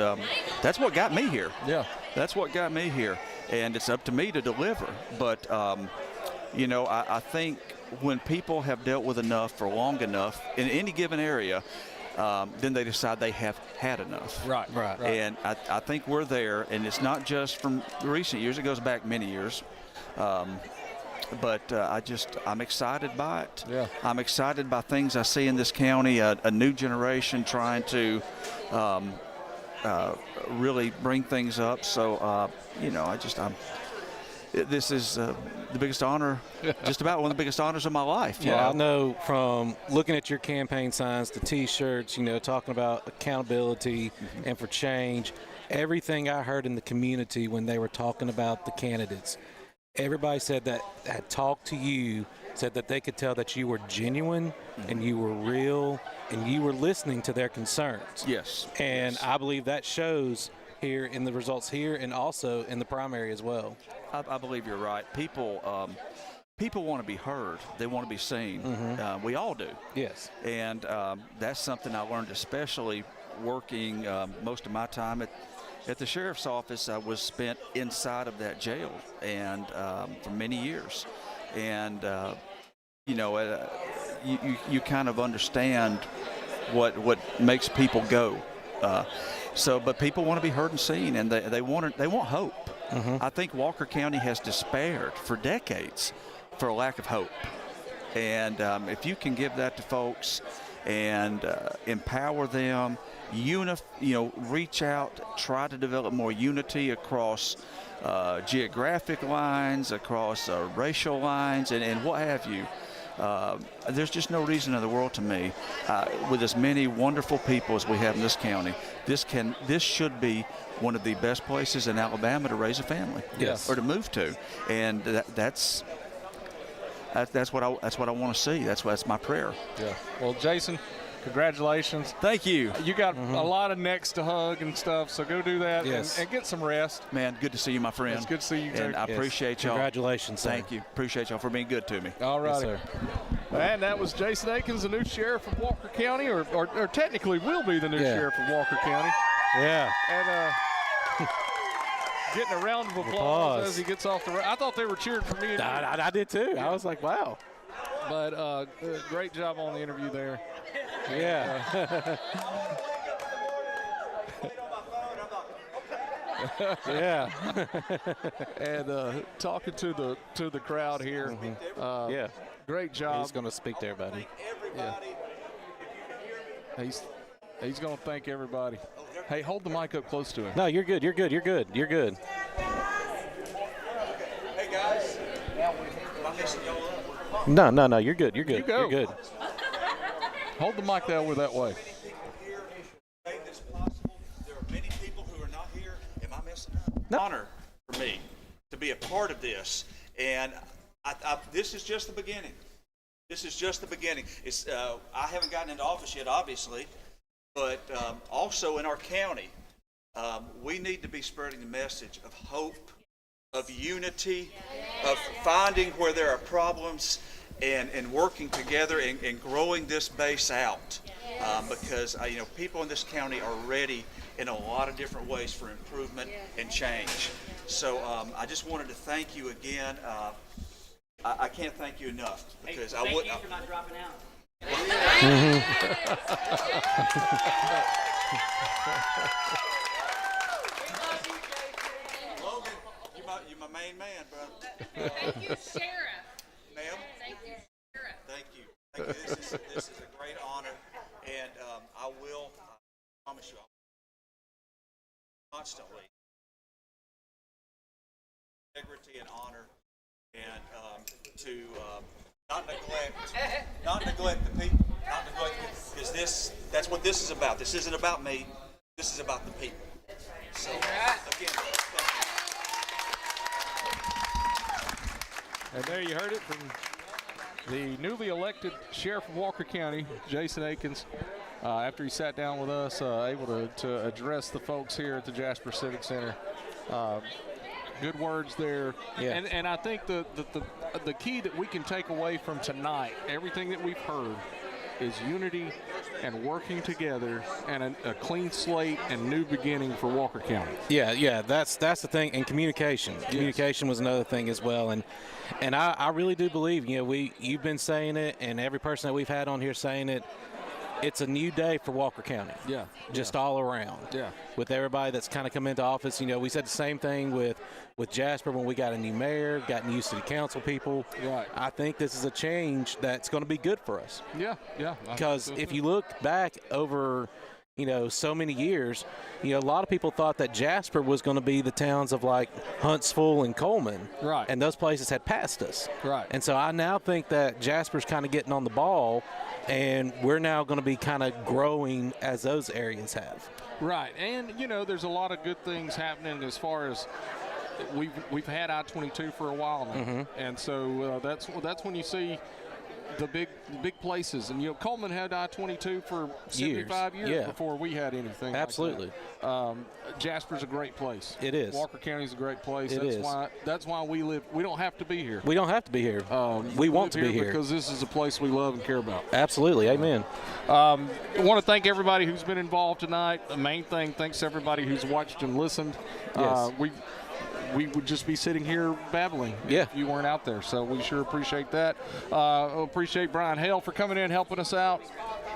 that's what got me here. Yeah, that's what got me here, and it's up to me to deliver. But I think when people have dealt with enough for long enough in any given area, then they decide they have had enough. Right. And I think we're there, and it's not just from recent years. It goes back many years. But I'm excited by it. Yeah. I'm excited by things I see in this county, a new generation trying to really bring things up. So, this is the biggest honor, just about one of the biggest honors of my life. Yeah, I know from looking at your campaign signs, the T-shirts, talking about accountability and for change, everything I heard in the community when they were talking about the candidates, everybody said that had talked to you, said that they could tell that you were genuine and you were real and you were listening to their concerns. Yes. And I believe that shows here in the results here and also in the primary as well. I believe you're right. People want to be heard. They want to be seen. We all do. Yes. And that's something I learned, especially working most of my time at the sheriff's office. I was spent inside of that jail and for many years. And, you kind of understand what makes people go. But people want to be heard and seen, and they want hope. I think Walker County has despaired for decades for a lack of hope. And if you can give that to folks and empower them, reach out, try to develop more unity across geographic lines, across racial lines, and what have you. There's just no reason in the world to me, with as many wonderful people as we have in this county, this should be one of the best places in Alabama to raise a family, or to move to, and that's what I want to see. That's my prayer. Yeah. Well, Jason, congratulations. Thank you. You got a lot of necks to hug and stuff, so go do that and get some rest. Man, good to see you, my friend. It's good to see you, too. And I appreciate y'all. Congratulations, sir. Thank you. Appreciate y'all for being good to me. All right. Yes, sir. And that was Jason Akins, the new sheriff of Walker County, or technically will be the new sheriff of Walker County. Yeah. And getting a round of applause as he gets off the I thought they were cheering for me. I did too. I was like, wow. But great job on the interview there. Yeah. Yeah. And talking to the crowd here. Yeah. Great job. He's going to speak to everybody. Yeah. He's going to thank everybody. Hey, hold the mic up close to him. No, you're good. You're good. You're good. You're good. Hey guys. I'm messing y'all up. No. You're good. You're good. You go. You're good. Hold the mic that way. Here, made this possible. There are many people who are not here. Am I messing up? No. Honor for me to be a part of this, and this is just the beginning. This is just the beginning. It's I haven't gotten into office yet, obviously, but also in our county, we need to be spreading the message of hope, of unity, of finding where there are problems and working together and growing this base out. Because people in this county are ready in a lot of different ways for improvement and change. So I just wanted to thank you again. I can't thank you enough because I wouldn't. Thank you for not dropping out. Logan, you're my main man, bro. Thank you, Sheriff. Ma'am? Thank you, Sheriff. Thank you. Thank you. This is a great honor, and I will promise you, constantly integrity and honor, and to not neglect the people, because that's what this is about. This isn't about me. This is about the people. So again, And there you heard it from the newly elected Sheriff of Walker County, Jason Akins, after he sat down with us, able to address the folks here at the Jasper Civic Center. Good words there. Yeah. And I think the key that we can take away from tonight, everything that we've heard, is unity and working together and a clean slate and new beginning for Walker County. Yeah, that's the thing. And communication. Communication was another thing as well. And I really do believe, you've been saying it, and every person that we've had on here saying it, it's a new day for Walker County. Yeah. Just all around. Yeah. With everybody that's kind of come into office. We said the same thing with Jasper when we got a new mayor, got new city council people. Right. I think this is a change that's going to be good for us. Yeah. Because if you look back over, so many years, a lot of people thought that Jasper was going to be the towns of like Huntsville and Coleman. Right. And those places had passed us. Right. And so I now think that Jasper's kind of getting on the ball, and we're now going to be kind of growing as those areas have. Right. And, there's a lot of good things happening as far as we've had I-22 for a while now. Mm-hmm. And so that's when you see the big places. And, Coleman had I-22 for 75 years before we had anything. Absolutely. Like that. Jasper's a great place. It is. Walker County's a great place. It That's why we live. We don't have to be here. We don't have to be here. We want to be here because this is a place we love and care about. Absolutely. Amen. I want to thank everybody who's been involved tonight. The main thing, thanks to everybody who's watched and listened. Yes. We would just be sitting here babbling if you weren't out there. So we sure appreciate that. Appreciate Brian Hale for coming in, helping us out.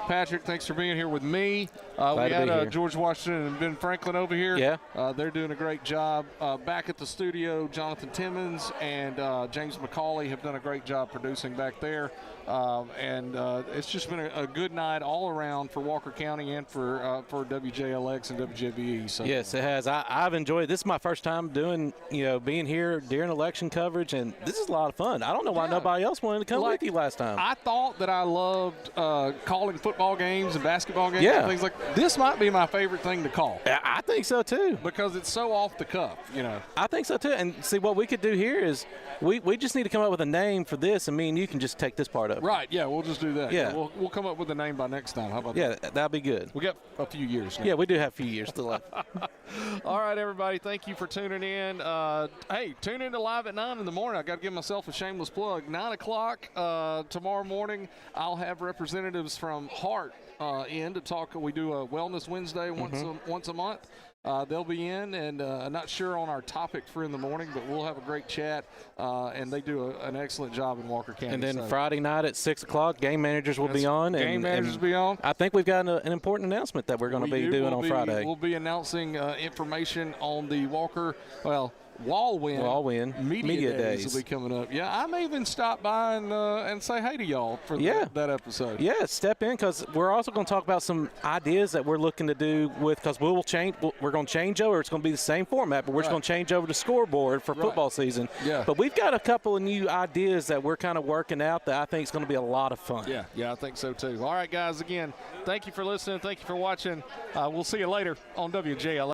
Patrick, thanks for being here with me. We had George Washington and Ben Franklin over here. Yeah. They're doing a great job. Back at the studio, Jonathan Timmons and James McCauley have done a great job producing back there. It's just been a good night all around for Walker County and for WJLX and WJBE. So. Yes, it has. I've enjoyed it. This is my first time doing, being here during election coverage, and this is a lot of fun. I don't know why nobody else wanted to come with you last time. I thought that I loved calling football games and basketball games and things like that. This might be my favorite thing to call. I think so, too. Because it's so off the cuff, I think so, too. And see, what we could do here is we just need to come up with a name for this, and me and you can just take this part up. Right, yeah, we'll just do that. Yeah. We'll come up with a name by next time. How about that? Yeah, that'll be good. We got a few years now. Yeah, we do have a few years still left. All right, everybody, thank you for tuning in. Hey, tune in to Live at 9 in the morning. I got to give myself a shameless plug. 9 o'clock tomorrow morning, I'll have representatives from Hart in to talk. We do a Wellness Wednesday once a month. They'll be in, and I'm not sure on our topic for in the morning, but we'll have a great chat, and they do an excellent job in Walker County. And then Friday night at 6 o'clock, game managers will be on. Game managers will be on. I think we've got an important announcement that we're going to be doing on Friday. We'll be announcing information on the Wallwin Media Days will be coming up. Yeah, I may even stop by and say hey to y'all for that episode. Yeah, step in, because we're also going to talk about some ideas that we're looking to do because we're going to change over. It's going to be the same format, but we're just going to change over the scoreboard for football season. Yeah. But we've got a couple of new ideas that we're kind of working out that I think is going to be a lot of fun. Yeah, I think so too. All right, guys, again, thank you for listening. Thank you for watching. We'll see you later on WJLA.